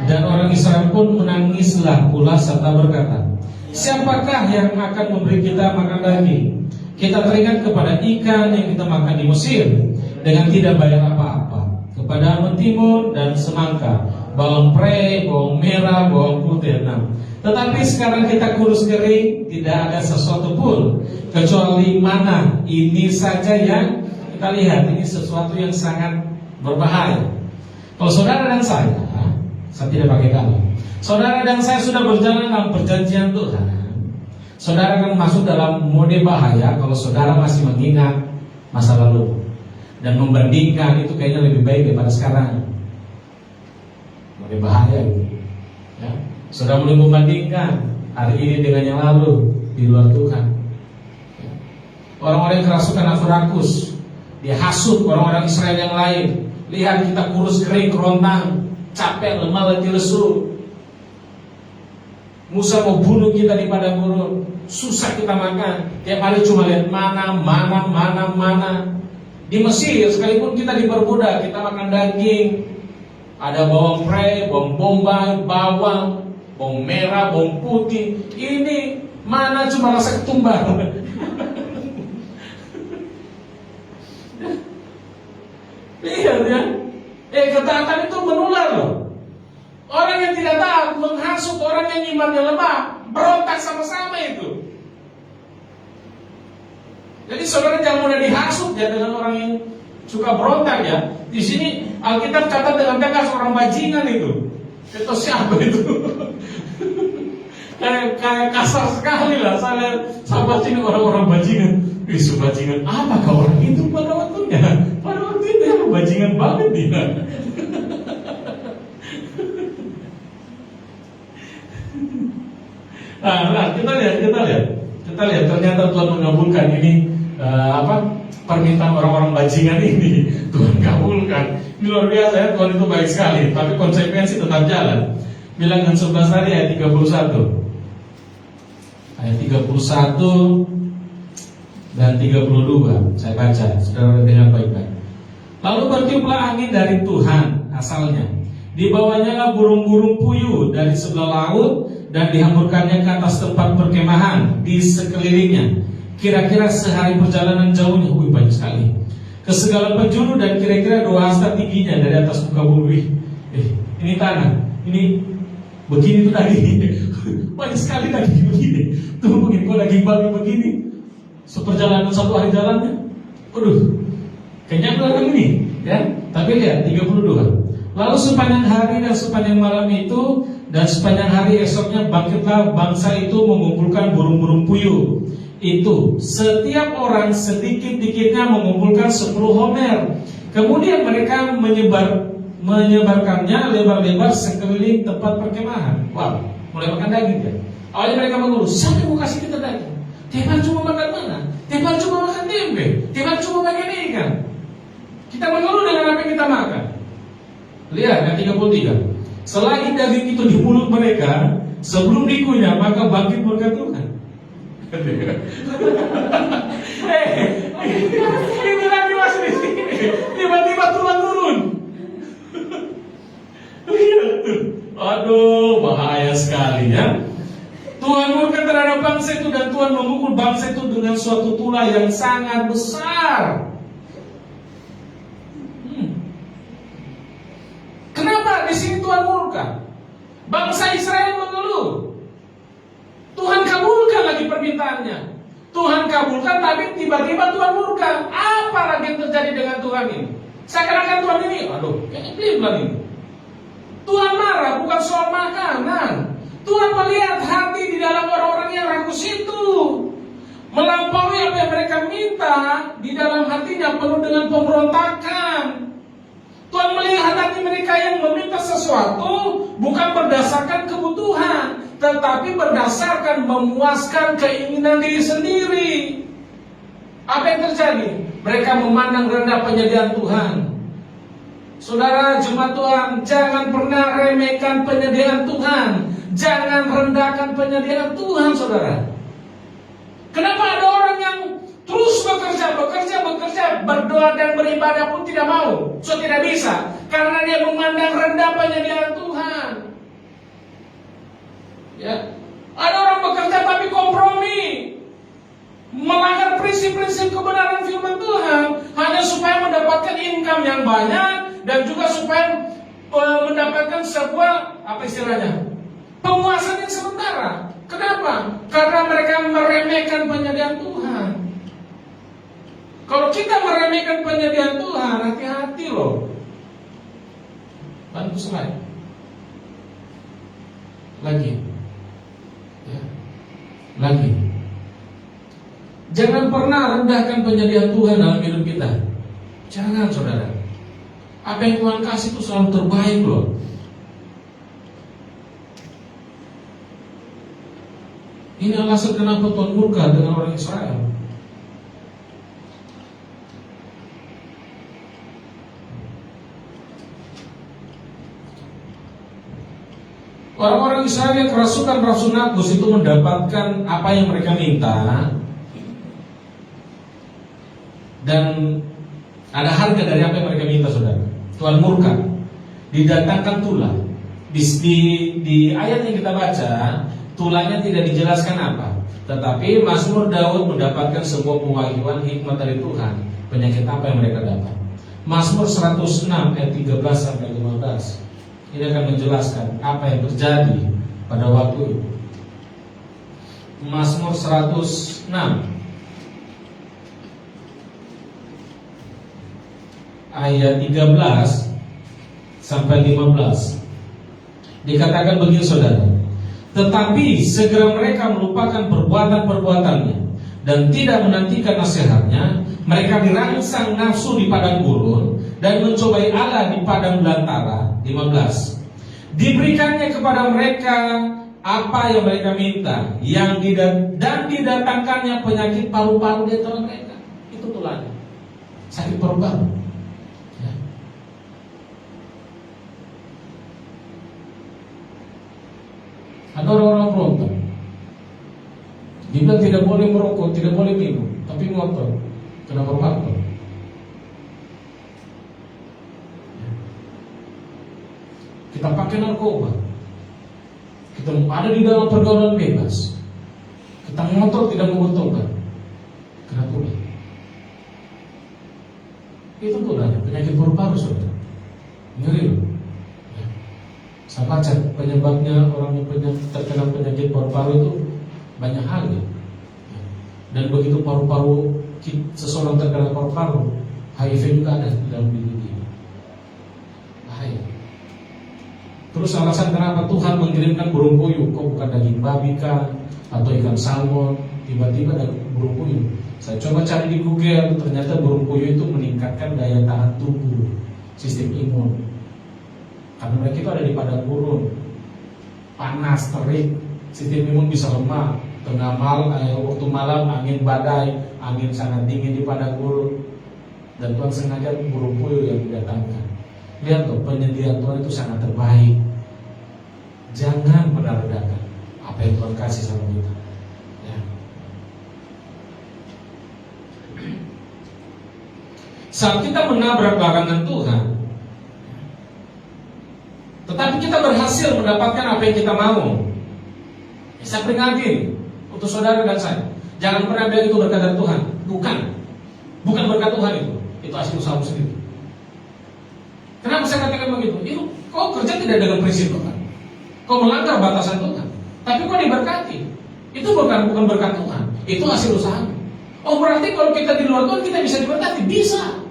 dan orang Israel pun menangislah pula serta berkata, siapakah yang akan memberi kita makan daging? Kita teringat kepada ikan yang kita makan di Mesir dengan tidak bayar apa-apa, kepada mentimun dan semangka, bawang pre, bawang merah, bawang putih. Tetapi sekarang kita kurus kering, tidak ada sesuatu pun kecuali mana. Ini saja yang kita lihat. Ini sesuatu yang sangat berbahaya. Kalau saudara dan saya tidak pakai kalau. Saudara dan saya sudah berjalan dalam perjanjian Tuhan. Saudara akan masuk dalam mode bahaya kalau saudara masih mengingat masa lalu dan membandingkan itu kayaknya lebih baik daripada sekarang. Mode bahaya itu. Ya. Saudara mulai membandingkan hari ini dengan yang lalu di luar Tuhan. Orang-orang yang kerasukan nafsu rakus, dia hasut orang-orang Israel yang lain. Lihat kita kurus kering, kerontang, capek, lemah, letih, lesu. Musa mau bunuh kita di padang gurun, susah kita makan. Tiap hari cuma lihat mana. Di Mesir sekalipun kita diperbudak, kita makan daging. Ada bawang pre, bawang bombay, bawang merah, bawang putih. Ini mana cuma rasa ketumbar. Lihat ya, ketaatan itu menular loh. Orang yang tidak taat menghasut orang yang imannya lemah, berontak sama-sama itu. Jadi saudara jangan mudah dihasut ya dengan orang yang suka berontak ya. Di sini Alkitab catat dengan tegas orang bajingan itu. Itu siapa itu? kayak kasar sekali lah. Saya baca ini orang-orang bajingan. Isu bajingan. Apakah orang itu pada waktunya? Pada waktu itu ya bajingan banget dia. Nah, kita lihat. Ternyata Tuhan mengabulkan ini permintaan orang-orang bajingan ini. Tuhan kabulkan. Ini luar biasa ya, Tuhan itu baik sekali. Tapi konsekuensi tetap jalan. Bilangan 11 tadi ayat 31. Ayat 31 dan 32. Saya baca, saudara dengar baik-baik. Lalu bertiuplah angin dari Tuhan asalnya, Di bawahnya lah burung-burung puyuh dari sebelah laut, dan dihamburkannya ke atas tempat perkemahan di sekelilingnya. Kira-kira sehari perjalanan jauhnya, banyak sekali, ke segala penjuru, dan kira-kira 2 hasta tingginya dari atas muka bumi. Ini tanah, ini begini tuh daging. Banyak sekali daging begini. Tuh begini, kok daging babi begini, seperjalanan 1 hari jalannya. Waduh, kenyang dalam ini, ya. Tapi lihat 32. Lalu sepanjang hari dan sepanjang malam itu dan sepanjang hari esoknya bangkitlah bangsa itu mengumpulkan burung-burung puyuh itu. Setiap orang sedikit-dikitnya mengumpulkan 10 homer. Kemudian mereka menyebarkannya lebar-lebar sekeliling tempat perkemahan. Wow, mulai makan daging ya. Awalnya mereka mengeluh, siapa yang mau kasih kita daging? Tiap cuma makan mana? Tiap cuma makan tempe, tiap cuma makan ikan. Kita mengeluh dengan apa yang kita makan. Lihat ayat 33. Selagi daging itu di mulut mereka, sebelum dikunyah, maka bangkit berkat Tuhan. Ini lagi masih di sini. Tiba-tiba Tuhan turun. Lihat tuh. Aduh, bahaya sekali ya. Tuhan murka terhadap bangsa itu, dan Tuhan memukul bangsa itu dengan suatu tulah yang sangat besar. Kenapa di sini Tuhan murka? Bangsa Israel mengeluh. Tuhan kabulkan lagi permintaannya. Tuhan kabulkan, tapi tiba-tiba Tuhan murka. Apa lagi yang terjadi dengan Tuhan ini? Seakan-akan Tuhan ini, kayaknya pelan ini. Tuhan marah bukan soal makanan. Tuhan melihat hati di dalam orang-orang yang rakus itu. Melampaui apa yang mereka minta, di dalam hatinya penuh dengan pemberontakan. Tuhan melihat hati mereka yang meminta sesuatu bukan berdasarkan kebutuhan, tetapi berdasarkan memuaskan keinginan diri sendiri. Apa yang terjadi? Mereka memandang rendah penyediaan Tuhan. Saudara jemaat Tuhan, jangan pernah remehkan penyediaan Tuhan. Jangan rendahkan penyediaan Tuhan, saudara. Kenapa ada orang yang terus bekerja, berdoa dan beribadah pun tidak mau? So tidak bisa, karena dia memandang rendah penyediaan Tuhan. Ya, ada orang bekerja tapi kompromi, melanggar prinsip-prinsip kebenaran firman Tuhan hanya supaya mendapatkan income yang banyak dan juga supaya mendapatkan sebuah pemuasan yang sementara. Kenapa? Karena mereka meremehkan penyediaan Tuhan. Kalau kita meremehkan penyediaan Tuhan, hati-hati loh. Bantu slide lagi, ya. Lagi. Jangan pernah rendahkan penyediaan Tuhan dalam hidup kita. Jangan, saudara. Apa yang Tuhan kasih itu selalu terbaik loh. Ini alasan kenapa Tuhan murka dengan orang Israel. Orang-orang Israel yang kerasukan Rasul Nakus itu mendapatkan apa yang mereka minta, dan ada harga dari apa yang mereka minta, saudara. Tuhan murka, didatangkan tulah. Di ayat yang kita baca, tulahnya tidak dijelaskan apa, tetapi Mazmur Daud mendapatkan sebuah pewahyuan hikmat dari Tuhan. Penyakit apa yang mereka dapat? Mazmur 106 ayat 13 sampai 15. Ini akan menjelaskan apa yang terjadi pada waktu itu. Mazmur 106 ayat 13 sampai 15. Dikatakan begini, saudara. Tetapi segera mereka melupakan perbuatan-perbuatannya dan tidak menantikan nasihatnya. Mereka dirangsang nafsu di padang gurun dan mencobai Allah di padang belantara. 15. Diberikannya kepada mereka apa yang mereka minta, dan didatangkannya penyakit paru-paru di antara mereka. Itu tulahnya, sakit paru-paru. Ya. Ada orang-orang berontak. Dia bilang tidak boleh merokok, tidak boleh minum, tapi ngotot. Kenapa ngotot? kita pakai narkoba, kita ada di dalam pergaulan bebas, kita ngotot tidak mau bertobat, kenapa? Itu tuh penyakit paru-paru, saudara. Ngeri loh. Ya. Saya baca penyebabnya orang yang terkena penyakit paru-paru itu banyak hal ya. Dan begitu paru-paru seseorang terkena paru-paru, HIV juga ada di dalam diri dia. Bahaya. Terus alasan kenapa Tuhan mengirimkan burung puyuh? Kok bukan daging babi kah? Atau ikan salmon? Tiba-tiba ada burung puyuh. Saya coba cari di Google, ternyata burung puyuh itu meningkatkan daya tahan tubuh, sistem imun. Karena mereka itu ada di padang gurun, panas, terik, sistem imun bisa lemah. Tengah malam, waktu malam angin badai, angin sangat dingin di padang gurun, dan Tuhan sengaja burung puyuh yang didatangkan. Lihat tuh, penyediaan Tuhan itu sangat terbaik. Jangan pernah redakan apa yang Tuhan kasih sama kita. Ya. Saat kita menabrak larangan Tuhan, tetapi kita berhasil mendapatkan apa yang kita mau, saya peringatin untuk saudara dan saya, jangan pernah bilang itu berkat dari Tuhan. Bukan berkat Tuhan itu hasil usahamu sendiri. Kenapa saya katakan begitu? Itu kau kerja tidak dengan prinsip Tuhan, kau melanggar batasan Tuhan, tapi kau diberkati. Itu bukan berkat Tuhan, itu hasil usahamu. Oh, berarti kalau kita di luar Tuhan kita bisa diberkati? Bisa.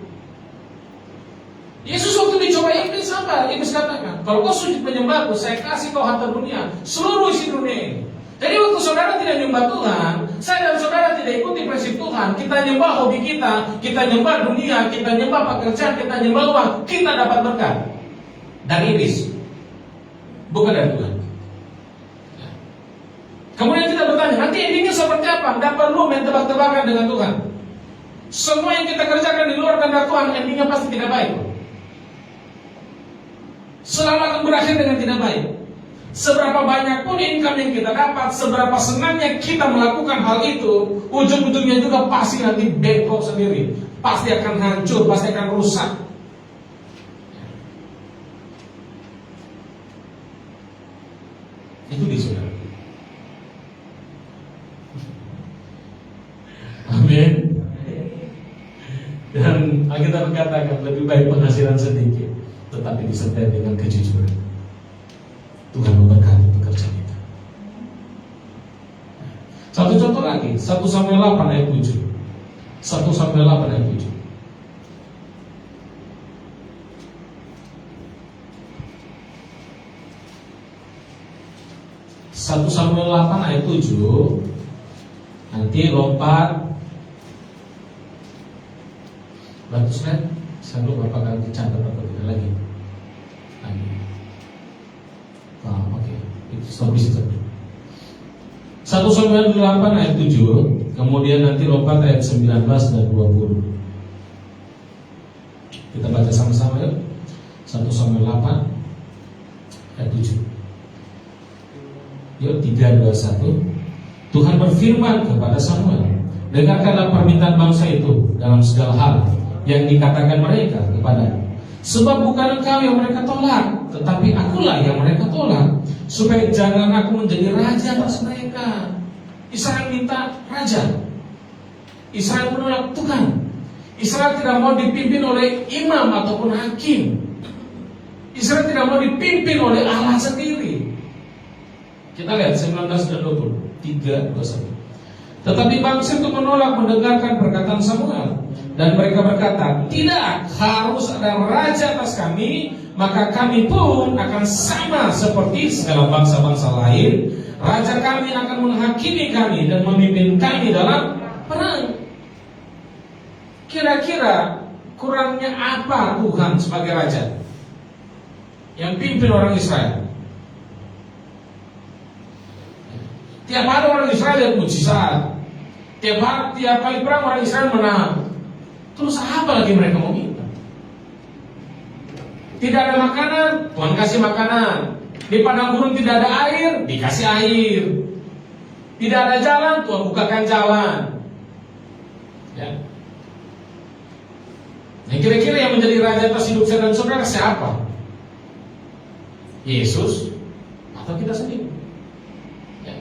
Yesus waktu dicoba iblis apa? Iblis katakan, kalau kau sujud menyembahku, saya kasih kau harta dunia, seluruh isi dunia ini. Jadi waktu saudara tidak menyembah Tuhan, saya dan saudara tidak ikuti prinsip Tuhan, kita nyembah hobi kita nyembah dunia, kita nyembah pekerjaan, kita nyembah uang, kita dapat berkat dari iblis, bukan dari Tuhan. Kemudian kita bertanya, nanti endingnya seperti apa? Tidak perlu main tebak-tebakan dengan Tuhan. Semua yang kita kerjakan di luar kehendak Tuhan, endingnya pasti tidak baik. Selalu akan berakhir dengan tidak baik. Seberapa banyak pun income yang kita dapat, seberapa senangnya kita melakukan hal itu, ujung-ujungnya juga pasti nanti bengkok sendiri, pasti akan hancur, pasti akan rusak. Itu di saudara. Amin. Dan Alkitab katakan lebih baik penghasilan sedikit, tetapi disertai dengan kejujuran. Tuhan memberkati pekerjaan kita. Satu contoh lagi, 1 Samuel 8 ayat 7. 1 Samuel 8 ayat 7. 1 Samuel 8 ayat 7. Nanti lompat. Bantu slide. Saya lupa apakah dicatat atau tidak lagi. Oke. Itu stop di situ. 1 Samuel 8 ayat 7. Kemudian nanti lompat ayat 19 dan 20. Kita baca sama-sama ya. 1 Samuel 8 ayat 7. Yuk 3, 2, 1. Tuhan berfirman kepada Samuel, dengarkanlah permintaan bangsa itu dalam segala hal yang dikatakan mereka kepada. Sebab bukan engkau yang mereka tolak, tetapi akulah yang mereka tolak, supaya jangan aku menjadi raja atas mereka. Israel minta raja. Israel menolak Tuhan. Israel tidak mau dipimpin oleh imam ataupun hakim. Israel tidak mau dipimpin oleh Allah sendiri. Kita lihat 19 dan 20. 3, 2, 1. Tetapi bangsa itu menolak mendengarkan perkataan Samuel, dan mereka berkata, tidak, harus ada raja atas kami, maka kami pun akan sama seperti segala bangsa-bangsa lain. Raja kami akan menghakimi kami dan memimpin kami dalam perang. Kira-kira kurangnya apa Tuhan sebagai raja yang pimpin orang Israel? Tiap hari orang Israel lihat mujizat. Tiap kali perang orang Israel menang. Terus apa lagi mereka mau minta? Tidak ada makanan, Tuhan kasih makanan. Di padang gurun tidak ada air, dikasih air. Tidak ada jalan, Tuhan bukakan jalan. Ya. Nah, kira-kira yang menjadi raja atas hidup saya dan saudara siapa? Yesus atau kita sendiri? Ya.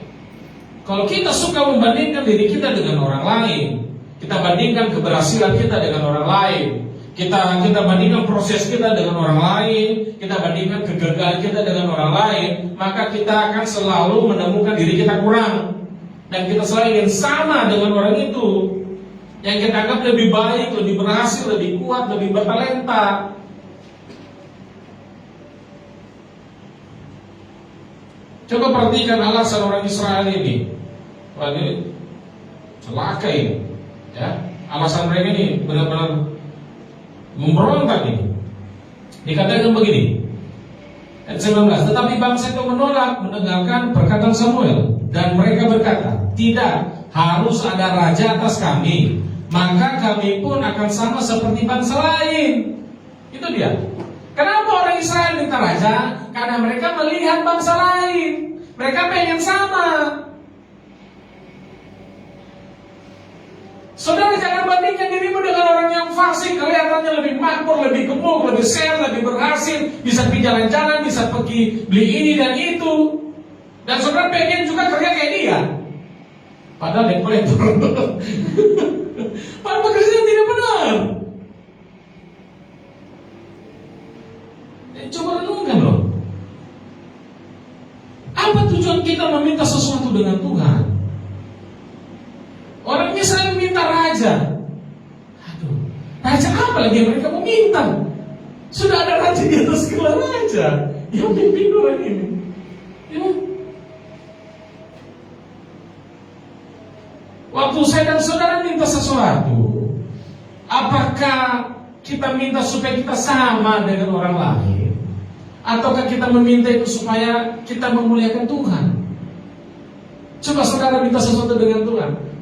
Kalau kita suka membandingkan diri kita dengan orang lain, kita bandingkan keberhasilan kita dengan orang lain, kita bandingkan proses kita dengan orang lain, kita bandingkan kegagalan kita dengan orang lain, maka kita akan selalu menemukan diri kita kurang, dan kita selalu ingin sama dengan orang itu yang kita anggap lebih baik, lebih berhasil, lebih kuat, lebih bertalenta. Coba perhatikan alasan orang Israel ini. Wah, ini celaka ini. Ya, alasan mereka ini benar-benar memberontak ini. Dikatakan begini, ayat 19, tetapi bangsa itu menolak mendengarkan perkataan Samuel, dan mereka berkata, tidak, harus ada raja atas kami, maka kami pun akan sama seperti bangsa lain. Itu dia. Kenapa orang Israel minta raja? Karena mereka melihat bangsa lain, mereka pengen sama. Saudara, jangan bandingkan dirimu dengan orang yang fasik, kelihatannya lebih makmur, lebih gemuk, lebih sehat, lebih berhasil, bisa pergi jalan-jalan, bisa pergi beli ini dan itu. Dan saudara pengen juga kerja kayak dia. Padahal dia kolektor. Padahal pekerjaan tidak benar. Coba renungkan loh. Apa tujuan kita meminta sesuatu dengan Tuhan? Orang Israel minta raja. Aduh, raja apa lagi yang mereka mau minta? Sudah ada raja di atas segala raja yang pimpin orang ini. Ya. Waktu saya dan saudara minta sesuatu, apakah kita minta supaya kita sama dengan orang lain, ataukah kita meminta itu supaya kita memuliakan Tuhan? Coba saudara minta sesuatu dengan Tuhan.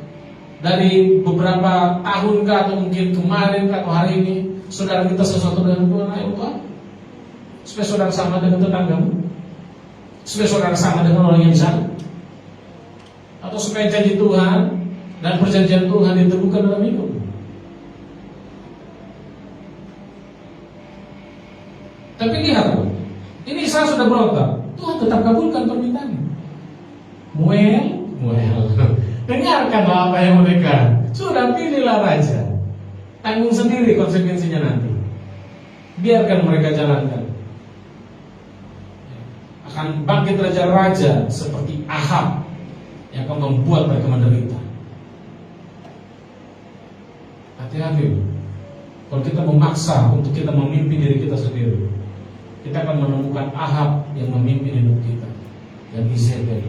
Dari beberapa tahun atau mungkin kemarin atau hari ini, saudara minta sesuatu dengan Tuhan, ayo Tuhan, supaya saudara sama dengan tetanggamu, supaya saudara sama dengan orang yang di sana, atau supaya janji Tuhan dan perjanjian Tuhan diteguhkan dalam hidup. Tapi lihat, ini Israel sudah berontak, Tuhan tetap kabulkan permintaannya. Dengarkanlah apa yang mereka sudah, pilihlah raja, tanggung sendiri konsekuensinya nanti. Biarkan mereka jalankan. Akan bangkit raja-raja seperti Ahab yang akan membuat mereka menderita. Hati-hati. Kalau kita memaksa untuk kita memimpin diri kita sendiri, kita akan menemukan Ahab yang memimpin hidup kita, dan Izebel.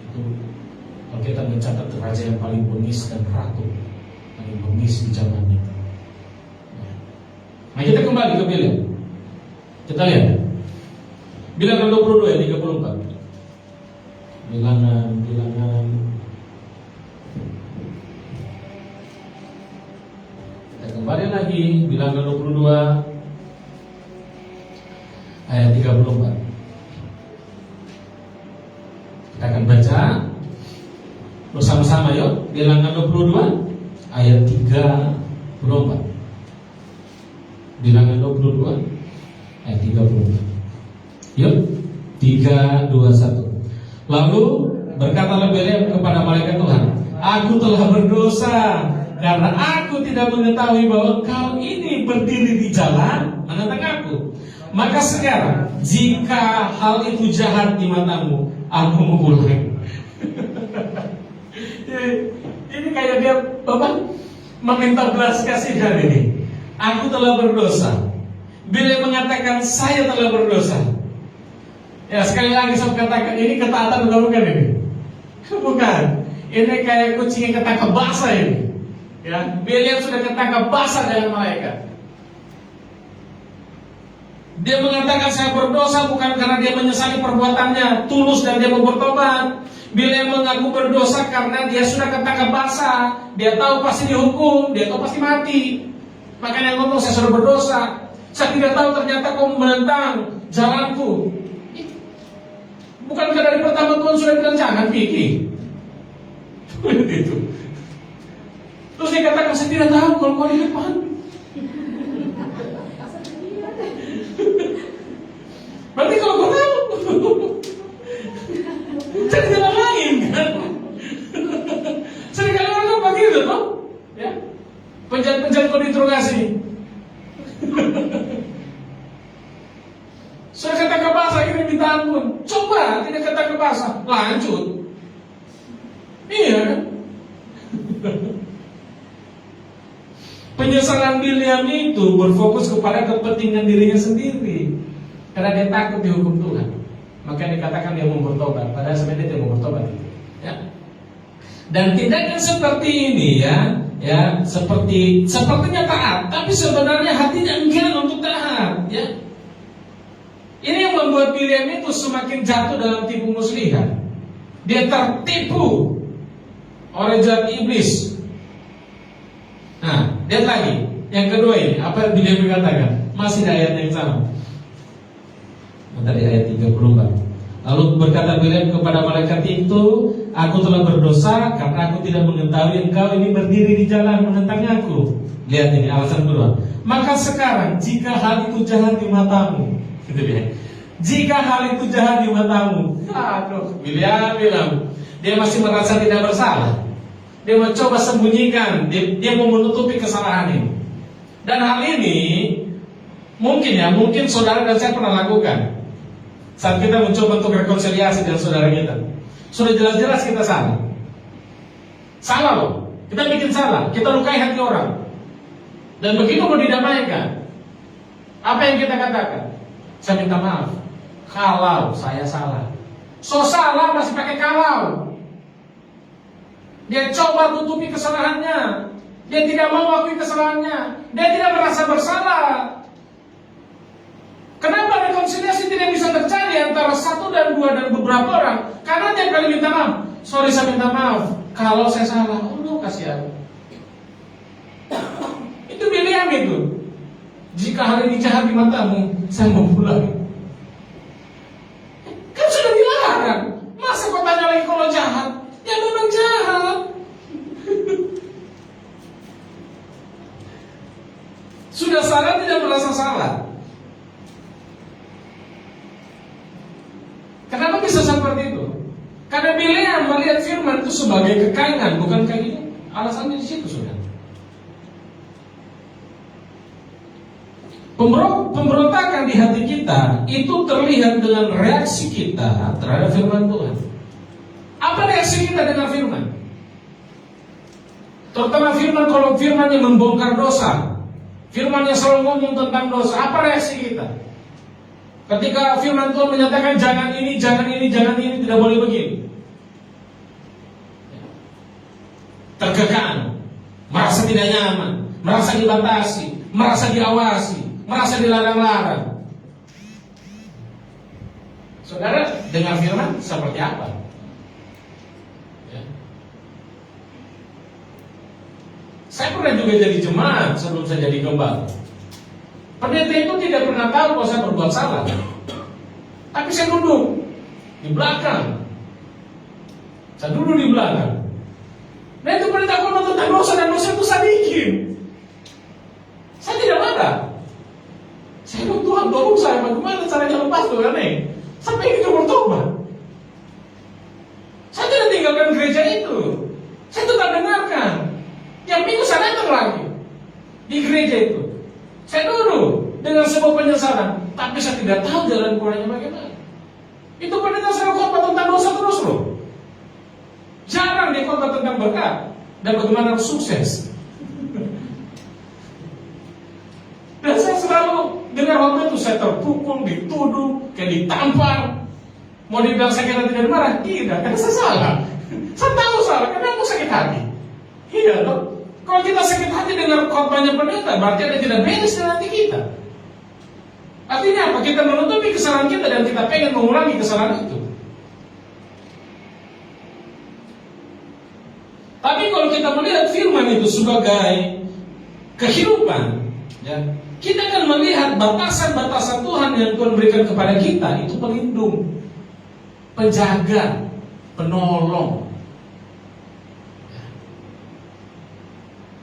Itu kalau kita mencatat raja yang paling bengis dan ratu paling bengis di zaman itu. Nah, kita kembali ke Bilangan. Kita lihat Bilangan 22 ayat 34. Bilangan. Kita kembali lagi Bilangan 22 ayat 34. Kita akan baca bersama-sama yuk. Bilangan 22 ayat 34. Bilangan 22 ayat 34. Yuk, 3, 2, 1. Lalu berkatalah Belial kepada malaikat Tuhan, aku telah berdosa karena aku tidak mengetahui bahwa kau ini berdiri di jalan menentang aku. Maka sekarang jika hal itu jahat di matamu, aku mau pulang. Ini kayak dia meminta belas kasihan ini. Aku telah berdosa. Bila mengatakan saya telah berdosa. Ya, sekali lagi saya katakan, ini ketaatan bukan ini. Bukan. Ini kayak kucing yang ketangkap basah ini. Ya, Belial sudah ketangkap basah dengan malaikat. Dia mengatakan saya berdosa bukan karena dia menyesali perbuatannya, tulus dan dia mau bertobat. Belial mengaku berdosa karena dia sudah ketangkap basah. Dia tahu pasti dihukum, dia tahu pasti mati. Makanya ngomong saya sudah berdosa. Saya tidak tahu ternyata kau menentang jalanku. Bukankah dari pertama Tuhan sudah bilang jangan Vicky? Itu. Terus dia katakan saya tidak tahu kalau kau di depan. Berarti kalau kau tahu, cari jalan lain kan? Seringkali orang kan begitu toh, ya? Penjahat-penjahat kau diinterogasi. Saya kata ke bahasa ini minta ampun. Coba tidak kata ke bahasa, lanjut. Iya kan? Penyesalan Bileam itu berfokus kepada kepentingan dirinya sendiri, karena dia takut dihukum Tuhan. Maka dikatakan dia mau bertobat, padahal sebenarnya dia mau bertobat itu. Ya. Dan tindakan seperti ini ya sepertinya taat, tapi sebenarnya hatinya enggan untuk taat. Ya. Ini yang membuat Bileam itu semakin jatuh dalam tipu muslihat. Dia tertipu oleh jahat iblis. Nah, lihat lagi. Yang kedua ini, apa yang Bileam berkatakan? Masih di ayat yang sama. Tadi ayat 34. Lalu berkata Bileam kepada malaikat itu, aku telah berdosa karena aku tidak mengetahui engkau ini berdiri di jalan menentang aku. Lihat ini alasan kedua. Maka sekarang jika hal itu jahat di matamu, gitu dia. Jika hal itu jahat di matamu, aduh, Bileam, dia masih merasa tidak bersalah. Dia mencoba sembunyikan, dia mau menutupi kesalahan ini. Dan hal ini mungkin saudara dan saya pernah lakukan. Saat kita mencoba untuk rekonsiliasi dengan saudara kita, sudah jelas-jelas kita salah. Salah loh, kita bikin salah, kita lukai hati orang. Dan begitu mau didamaikan, apa yang kita katakan? Saya minta maaf, kalau saya salah. So salah masih pakai kalau. Dia coba tutupi kesalahannya. Dia tidak mau akui kesalahannya. Dia tidak merasa bersalah. Kenapa rekonsiliasi tidak bisa terjadi antara satu dan dua dan beberapa orang? Karena tiap kali minta maaf. Sorry, saya minta maaf kalau saya salah. Oh no, kasihan. Itu Bileam itu. Jika hal ini jahat di matamu, saya mau pulang. Kan sudah dilarang. Masa kau tanya lagi kalau jahat? Ya memang jahat. Sudah salah tidak merasa salah. Kenapa bisa seperti itu? Karena Bileam melihat firman itu sebagai kekaingan, bukan kayak alasannya di situ sudah. Pemberontakan di hati kita itu terlihat dengan reaksi kita terhadap firman Tuhan. Apa reaksi kita dengan firman? Terutama firman, kalau firman yang membongkar dosa, firman yang selalu ngomong tentang dosa, apa reaksi kita? Ketika firman Tuhan menyatakan jangan ini, tidak boleh begini. Terkekang, merasa tidak nyaman, merasa dibatasi, merasa diawasi, merasa dilarang-larang. Saudara, dengar firman seperti apa? Saya pernah juga jadi jemaat sebelum saya jadi gembala. Pendeta itu tidak pernah tahu kalau saya berbuat salah. Tapi saya duduk di belakang. Saya duduk di belakang. Nah itu pendeta ngomong tentang dosa dan dosa itu saya bikin. Saya tidak marah. Saya bilang, Tuhan tolong saya, bagaimana caranya lepas tuh aneh. Sampai ini bertobat. Saya tidak tinggalkan gereja itu. Saya tetap dengarkan. Yang minggu saya datang lagi di gereja itu. Saya duduk dengan sebuah penyesalan, tapi saya tidak tahu jalan keluarnya bagaimana. Itu pendeta saya khotbah tentang dosa terus loh. Jarang dia khotbah tentang berkat dan bagaimana sukses. Dan saya selalu dengar waktu itu saya terpukul, dituduh, kayak ditampar. Mau dibilang saya kira tidak marah? Tidak, karena saya salah. Saya tahu salah, karena aku sakit hati. Iya loh. Kalau kita sakit hati dengan khotbahnya pendeta, berarti ada tidak beres dalam hati kita. Artinya apa? Kita menutupi kesalahan kita dan kita pengen mengulangi kesalahan itu. Tapi kalau kita melihat firman itu sebagai kehidupan, ya, kita akan melihat batasan-batasan Tuhan yang Tuhan berikan kepada kita itu pelindung, penjaga, penolong.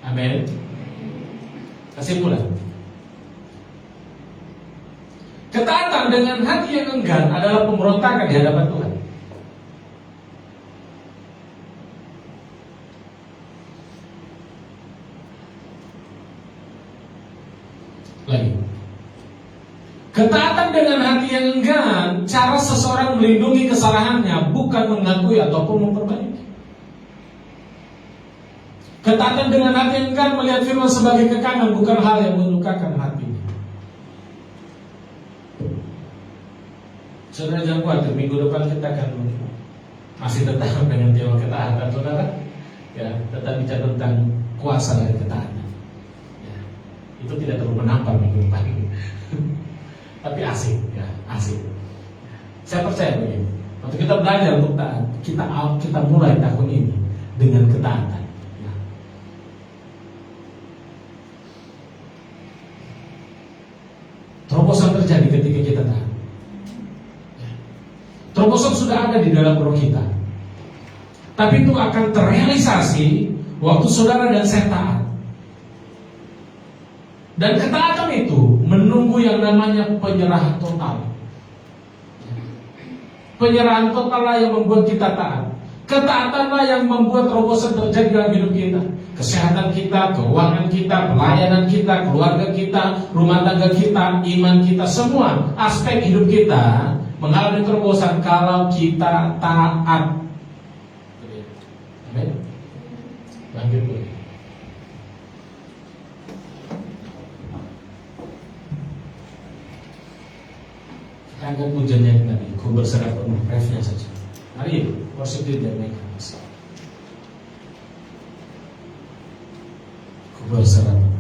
Amin. Kesimpulan. Ketaatan dengan hati yang enggan adalah pemberontakan di hadapan Tuhan. Lagi. Ketaatan dengan hati yang enggan, cara seseorang melindungi kesalahannya bukan mengakui ataupun memperbaiki. Ketaatan dengan hati yang enggan melihat firman sebagai kekangan, bukan hal yang melukakan hatinya. Saudara jangan khawatir, minggu depan kita akan masih tetap dengan tema ketaatan, saudara. Ya, tetap bicara tentang kuasa dari ketaatan. Ya, itu tidak terlalu menampar minggu depan. Tapi asik, ya, asik. Saya percaya begini. Waktu kita belajar untuk taat, kita mulai tahun ini dengan ketaatan. Ya. Terobosan terjadi ketika kita taat. Ya. Terobosan sudah ada di dalam roh kita. Tapi itu akan terrealisasi waktu saudara dan saya taat. Dan ketaatan itu menunggu yang namanya penyerahan total. Penyerahan total lah yang membuat kita taat. Ketaatanlah yang membuat terobosan terjadi dalam hidup kita. Kesehatan kita, keuangan kita, pelayanan kita, keluarga kita, rumah tangga kita, iman kita, semua aspek hidup kita mengalami terobosan kalau kita taat. Amin. Lanjut dulu. Angkat pujiannya tadi, ku berserah penuh, refnya saja. Mari worship di dalam kasih. Ku berserah penuh.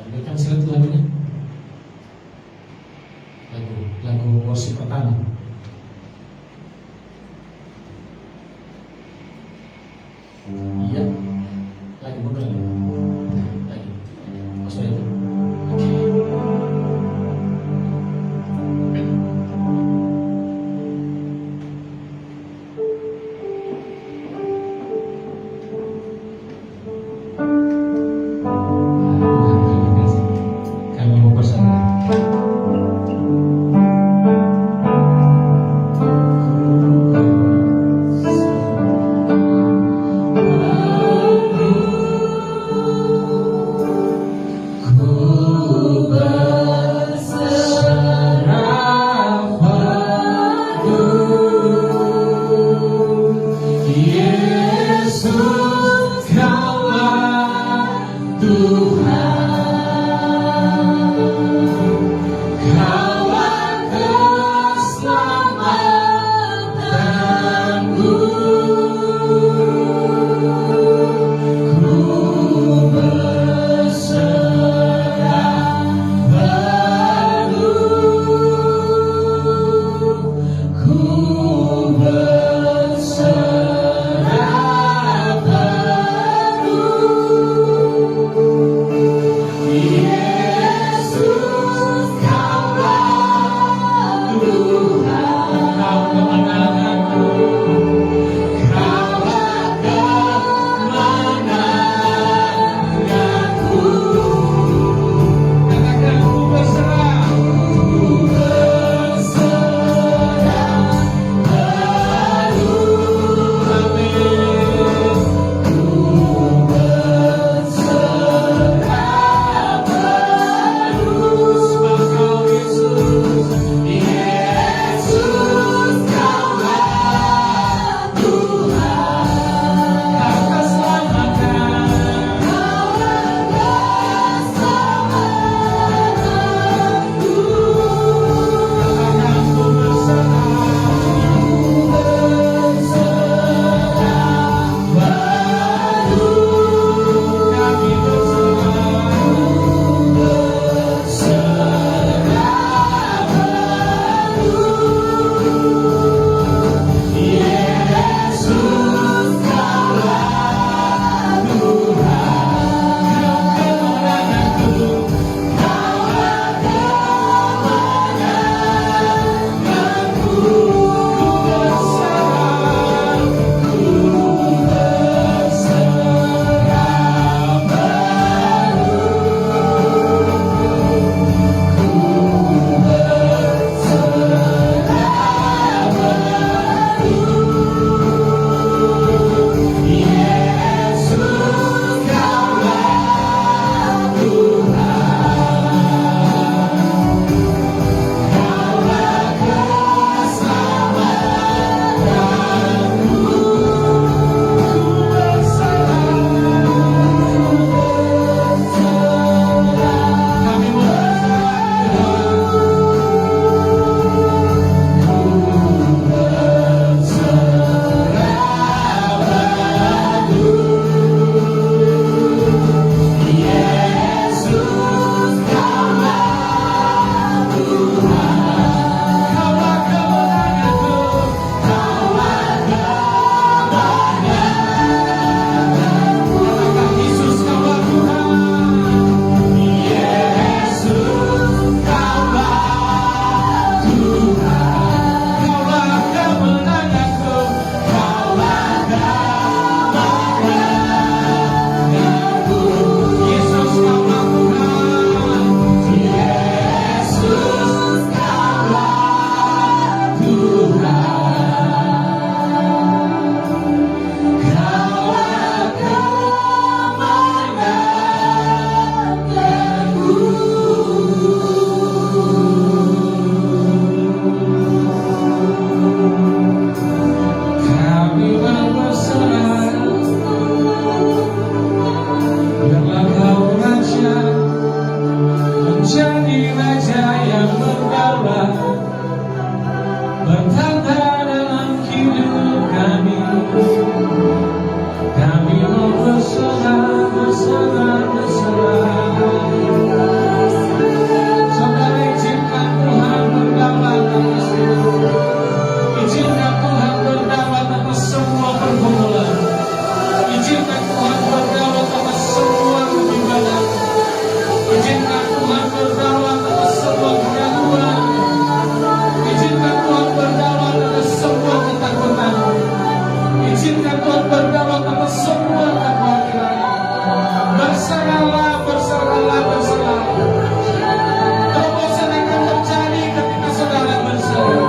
Tampilkan silat lagunya. Lagu worship pertama. Iya. Lagi mundur lagi. Lagi. Maksudnya itu. Kami mau bersama. Izinkan Tuhan bergawat atas semua kekhawatiran. Berserahlah, berserahlah, berserahlah. Terobosan akan terjadi ketika saudara berserah.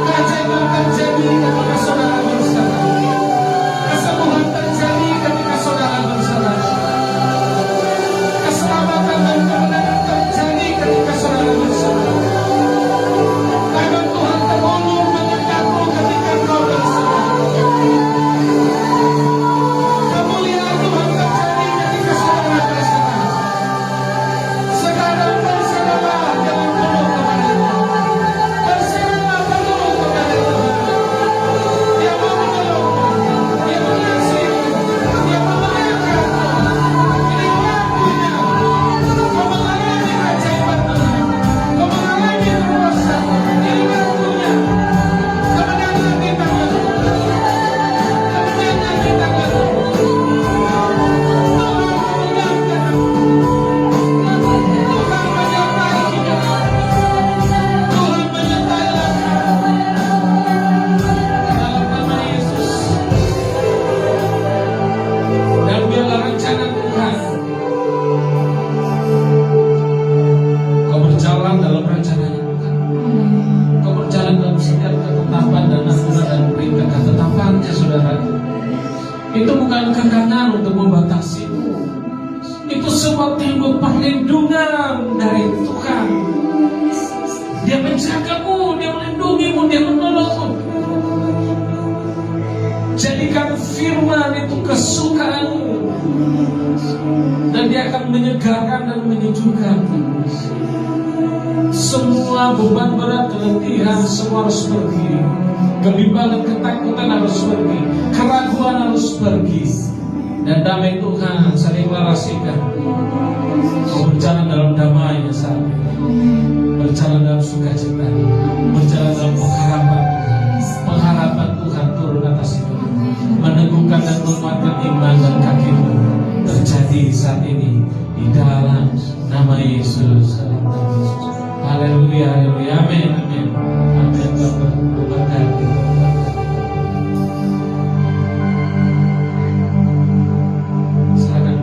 Keajaiban terjadi ketika saudara berserah. Kesembuhan terjadi ketika saudara berserah. Keselamatan dan kemenangan terjadi ketika saudara berserah. Tangan Tuhan terulur menyertamu ketika kau berserah. Kemuliaan Tuhan terjadi ketika saudara berserah. Sekarang berserahlah dengan penuh kepada Tuhan. Berserahlah penuh kepada Tuhan. Dia mau menolongmu, Dia mengasihimu, Dia memuliakanmu. Ini waktunya. Kau mengalami keajaiban Tuhan. Kau mengalami kuasa. Ini waktunya. Kemenangan di tanganmu. Kemenangan di tanganmu. Tuhan memudahkanmu. Tuhan menyertai hidupmu. Tuhan menyertai langkahmu. Dalam nama Yesus. Dan biarlah rencana Tuhan. Kau berjalan dalam rencana Tuhan. Kau berjalan dalam setiap ketetapan dan aturan dan perintah ketetapannya, saudara. Itu bukan kekangan untuk membatasimu. Itu semua timbul perlindungan dari Tuhan. Dia menjagamu, Dia melindungimu, Dia menolongmu. Jadikan firman itu kesukaanmu, dan Dia akan menyegarkan dan menyejukkan. Semua beban berat, keletihan, semua harus pergi. Kebimbangan, ketakutan harus pergi. Keraguan harus pergi. Dan damai Tuhan saya deklarasikan. Kau berjalan dalam damai-Nya saat ini. Berjalan dalam sukacita. Berjalan dalam pengharapan Tuhan. Pengharapan Tuhan turun atas hidup. Meneguhkan dan menguatkan iman dan kakimu. Terjadi saat ini di dalam nama Yesus. Haleluya, haleluya, amin, amin, amin. Tuhan memberkati. Silakan.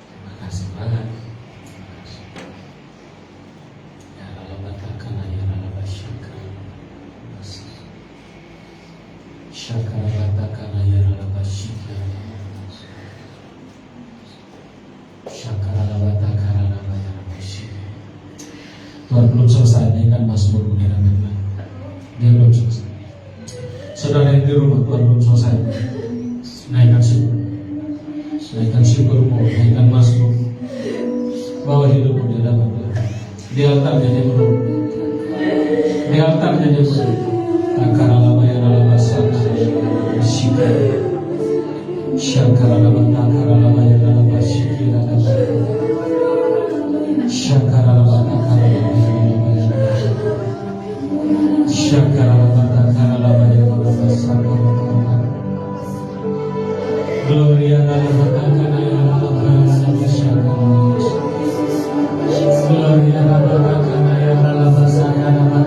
Terima kasih banget. Tuhan belum selesai naikkan Mazmur mengira-ngira. Dia belum selesai. Saudara yang di rumah, Tuhan belum selesai. Naikkan syukur. Naikkan syukurmu, naikkan Mazmur. Bawa hidupmu di hadapan Tuhan. Di altarnya dia menunggu. Di altarnya dia menunggu. Takaralaba yaralaba sakaralaba syikir. Syakaralaba takaralaba yaralaba syikir. Syakaralaba takaralaba yaralaba yaralaba. Syakaralaba takaralaba yaralaba sakaralaba. Gloria yaralaba takaralaba yaralaba syakaralaba. Gloria yaralaba takaralaba yaralaba sakaralaba.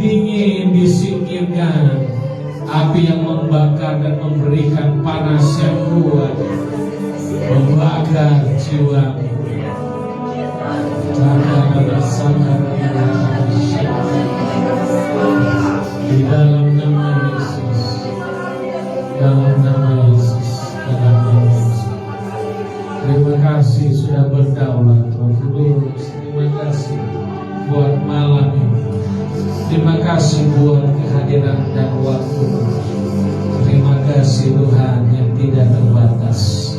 dingin disingkirkan, api yang membakar dan memberikan panas yang kuat membakar jiwa. Di dalam nama Yesus, dalam nama Yesus, dalam nama Yesus. Terima kasih sudah berdaulat, Roh Kudus. Terima kasih buat malam ini. Terima kasih buat kehadiran dan waktu. Terima kasih Tuhan yang tidak terbatas.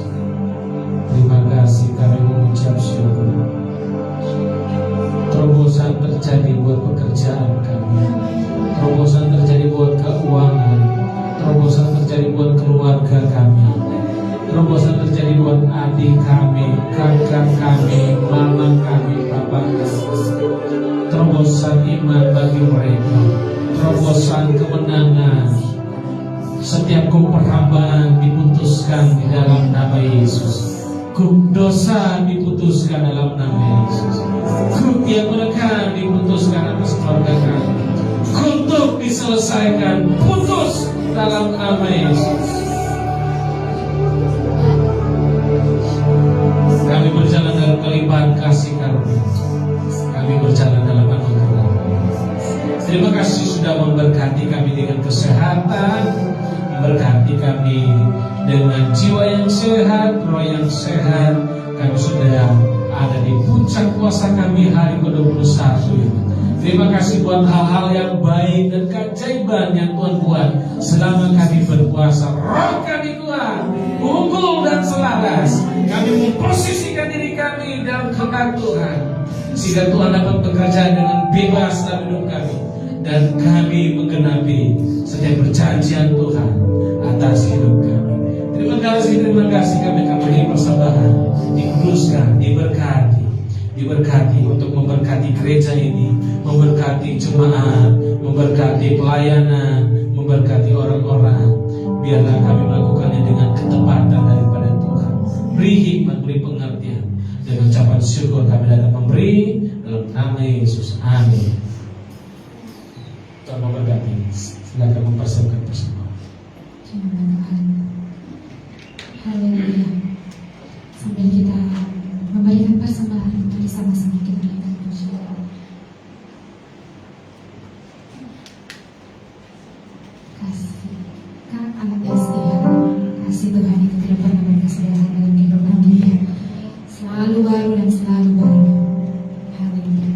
Terima kasih kami mengucap syukur. Terobosan terjadi buat pekerjaan kami. Terobosan terjadi buat keuangan. Terobosan terjadi buat keluarga kami. Terobosan terjadi buat adik kami, kakak kami, mama kami, bapak kami. Terobosan iman bagi mereka. Terobosan kemenangan. Setiap hukum perhambaan diputuskan di dalam nama Yesus. Hukum dosa diputuskan dalam nama Yesus. Hukum yang menekan diputuskan atas keluarga kami. Untuk diselesaikan, putus dalam nama Yesus. Kami berjalan dalam kelimpahan kasih karunia. Kami berjalan dalam anugerah. Terima kasih sudah memberkati kami dengan kesehatan, memberkati kami dengan jiwa yang sehat, roh yang sehat. Kami sudah ada di puncak puasa kami hari ke-21 ini. Terima kasih buat hal-hal yang baik dan keajaiban yang Tuhan buat selama kami berpuasa. Roh kami kuat, unggul dan selaras. Kami memposisikan diri kami dalam kehendak Tuhan, sehingga Tuhan dapat bekerja dengan bebas dalam hidup kami, dan kami menggenapi setiap perjanjian Tuhan atas hidup kami. Terima kasih kami akan beri persembahan, dikuduskan, diberkati untuk memberkati gereja ini, memberkati jemaat, memberkati pelayanan, memberkati orang-orang. Biarlah kami melakukannya dengan ketepatan daripada Tuhan. Beri hikmat, beri pengertian. Dengan ucapan syukur kami datang memberi dalam nama Yesus. Amin. Tuhan memberkati. Silakan mempersiapkan persembahan. Tuhan. Haleluya. Sambil kita memberikan persembahan, mari sama-sama kita naikkan bersyukur. Kasih Tuhan itu tidak pernah berkesudahan dalam kehidupan dia, selalu baru dan selalu baru. Haleluya.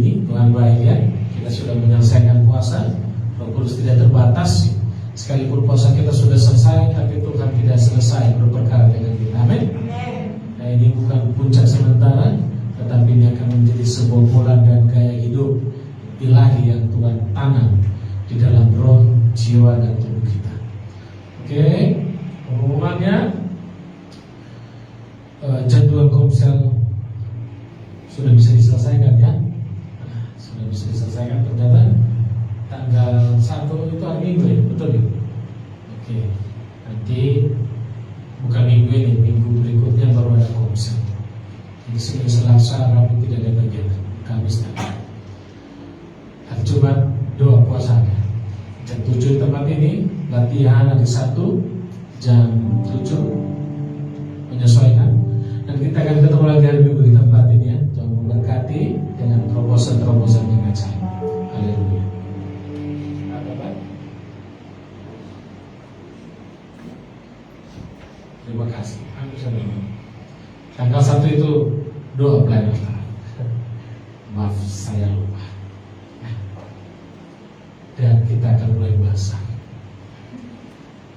ini dengan baik ya. Kita sudah menyelesaikan puasa. Roh Kudus tidak terbatas. Sekalipun puasa kita sudah selesai, tapi Tuhan tidak selesai berperkara dengan kita. Amin. Nah, ini bukan puncak sementara, tetapi ini akan menjadi sebuah pola dan gaya hidup ilahi yang Tuhan tanam di dalam roh, jiwa, dan tubuh kita. Oke, pengumumannya jadwal komsel sudah bisa diselesaikan ya. Sudah bisa diselesaikan ternyata tanggal 1 itu hari Minggu ya, betul ya? Oke, nanti bukan minggu ini, minggu berikutnya baru ada komsel. Jadi Senin, Selasa, Rabu tidak ada kegiatan, Kamis nanti. Hari Jumat doa puasanya. Jam 7 tempat ini, latihan hari 1 jam 7 menyesuaikan. Dan kita akan ketemu lagi hari Minggu di tempat ini ya. Tuhan memberkati dengan terobosan-terobosan yang ajaib. Haleluya. Terima kasih. Tanggal 1 itu doa pelayanan. Maaf saya lupa. Dan kita akan mulai bahasa.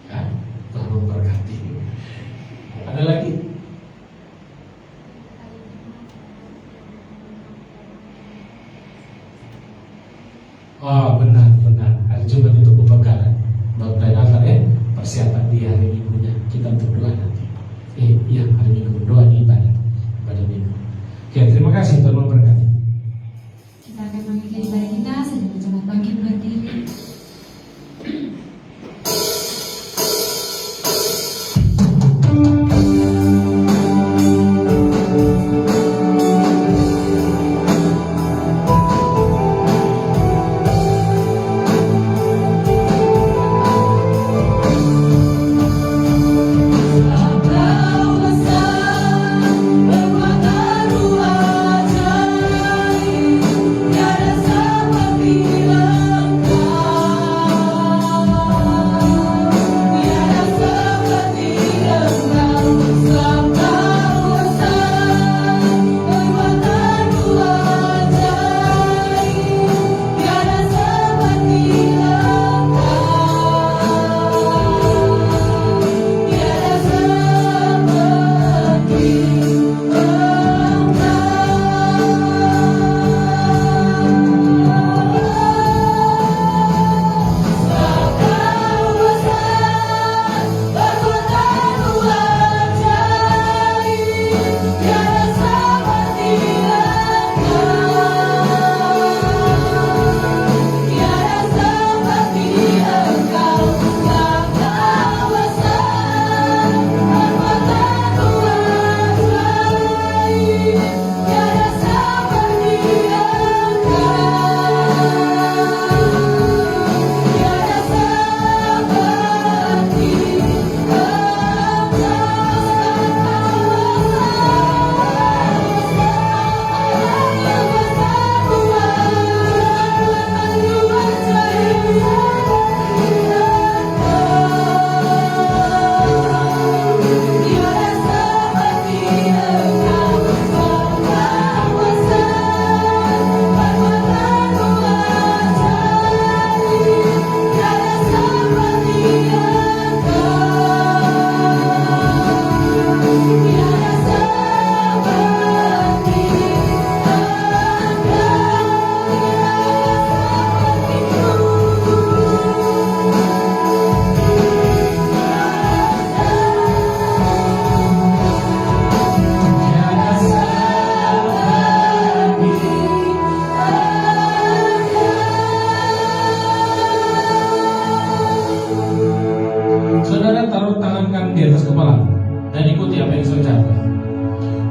Ya, Tuhan memberkati. Ada lagi? Oh benar. Hari Jumat itu pembakaran. Bapak dan ya, persiapan di hari Minggunya kita untuk doa nanti. Iya hari Minggu doa di ibadah Minggu. Oke, terima kasih Tuhan memberkati. Kita akan mengakhiri ibadah kita sedang jemaat bangkit berdiri.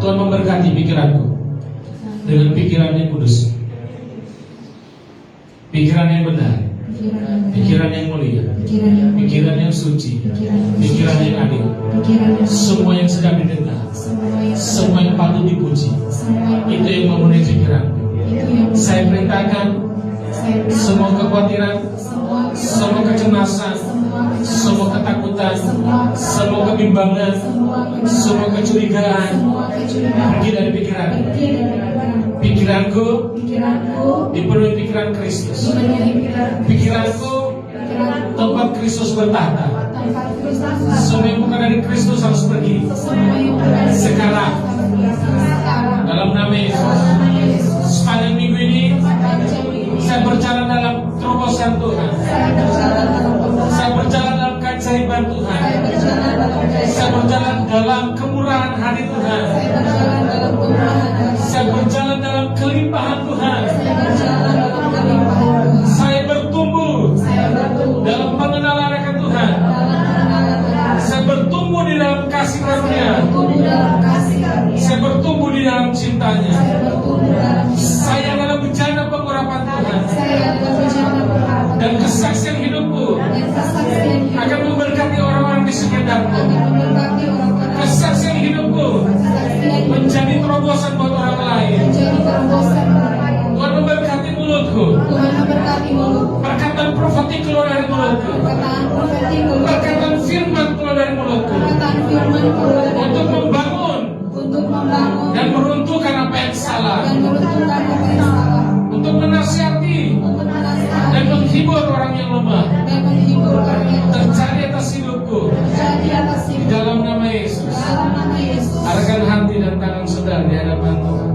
Tuhan memberkati pikiranku dengan pikiran yang kudus, pikiran yang benar, pikiran yang mulia, pikiran yang suci, pikiran yang adil, semua yang sedang didengar, semua yang patut dipuji, itu yang memenuhi pikiranku. Saya perintahkan semua kekhawatiran, semua kecemasan, semua ketakutan, semua kebimbangan, semua kecurigaan pergi dari pikiran. Pikiranku Pikiranku dipenuhi pikiran Kristus. dipenuhi Pikiranku tempat Kristus bertahta. tempat Kristus. Semua yang bukan dari Kristus harus pergi. Semua yang bukan Sekarang. sekarang. Dalam nama Yesus. Sepanjang minggu ini saya berjalan dalam terobosan Tuhan. Saya berjalan dalam keajaiban Tuhan. Saya berjalan dalam kemurahan hati Tuhan. Saya berjalan dalam kelimpahan Tuhan. Saya bertumbuh dalam pengenalan akan Tuhan. Saya bertumbuh di dalam kasih karunia. Saya bertumbuh di dalam cintanya. Saya adalah bejana pengurapan Tuhan. Dan kesaksian hidupku akan memberkati orang-orang di sekitarku. Kesaksian hidupku menjadi terobosan buat orang lain. Tuhan memberkati mulutku. Perkataan profetik keluar dari mulutku. Perkataan firman keluar dari mulutku. Untuk membangun dan meruntuhkan apa yang salah. Untuk menasihati dan menghibur orang yang lemah. Terjadi atas hidupku. Di dalam nama Yesus. Arahkan hati dan tangan saudara di hadapan Tuhan.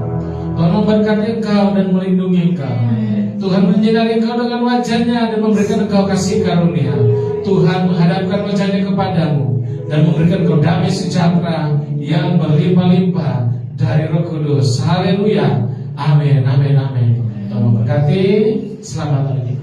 Tuhan memberkati engkau dan melindungi engkau. Tuhan menyinari engkau dengan wajahnya dan memberikan engkau kasih karunia. Tuhan menghadapkan wajahnya kepadamu dan memberikan engkau damai sejahtera yang berlimpah-limpah dari Roh Kudus. Haleluya. Amin, amin, amin. Tuhan memberkati. Selamat hari.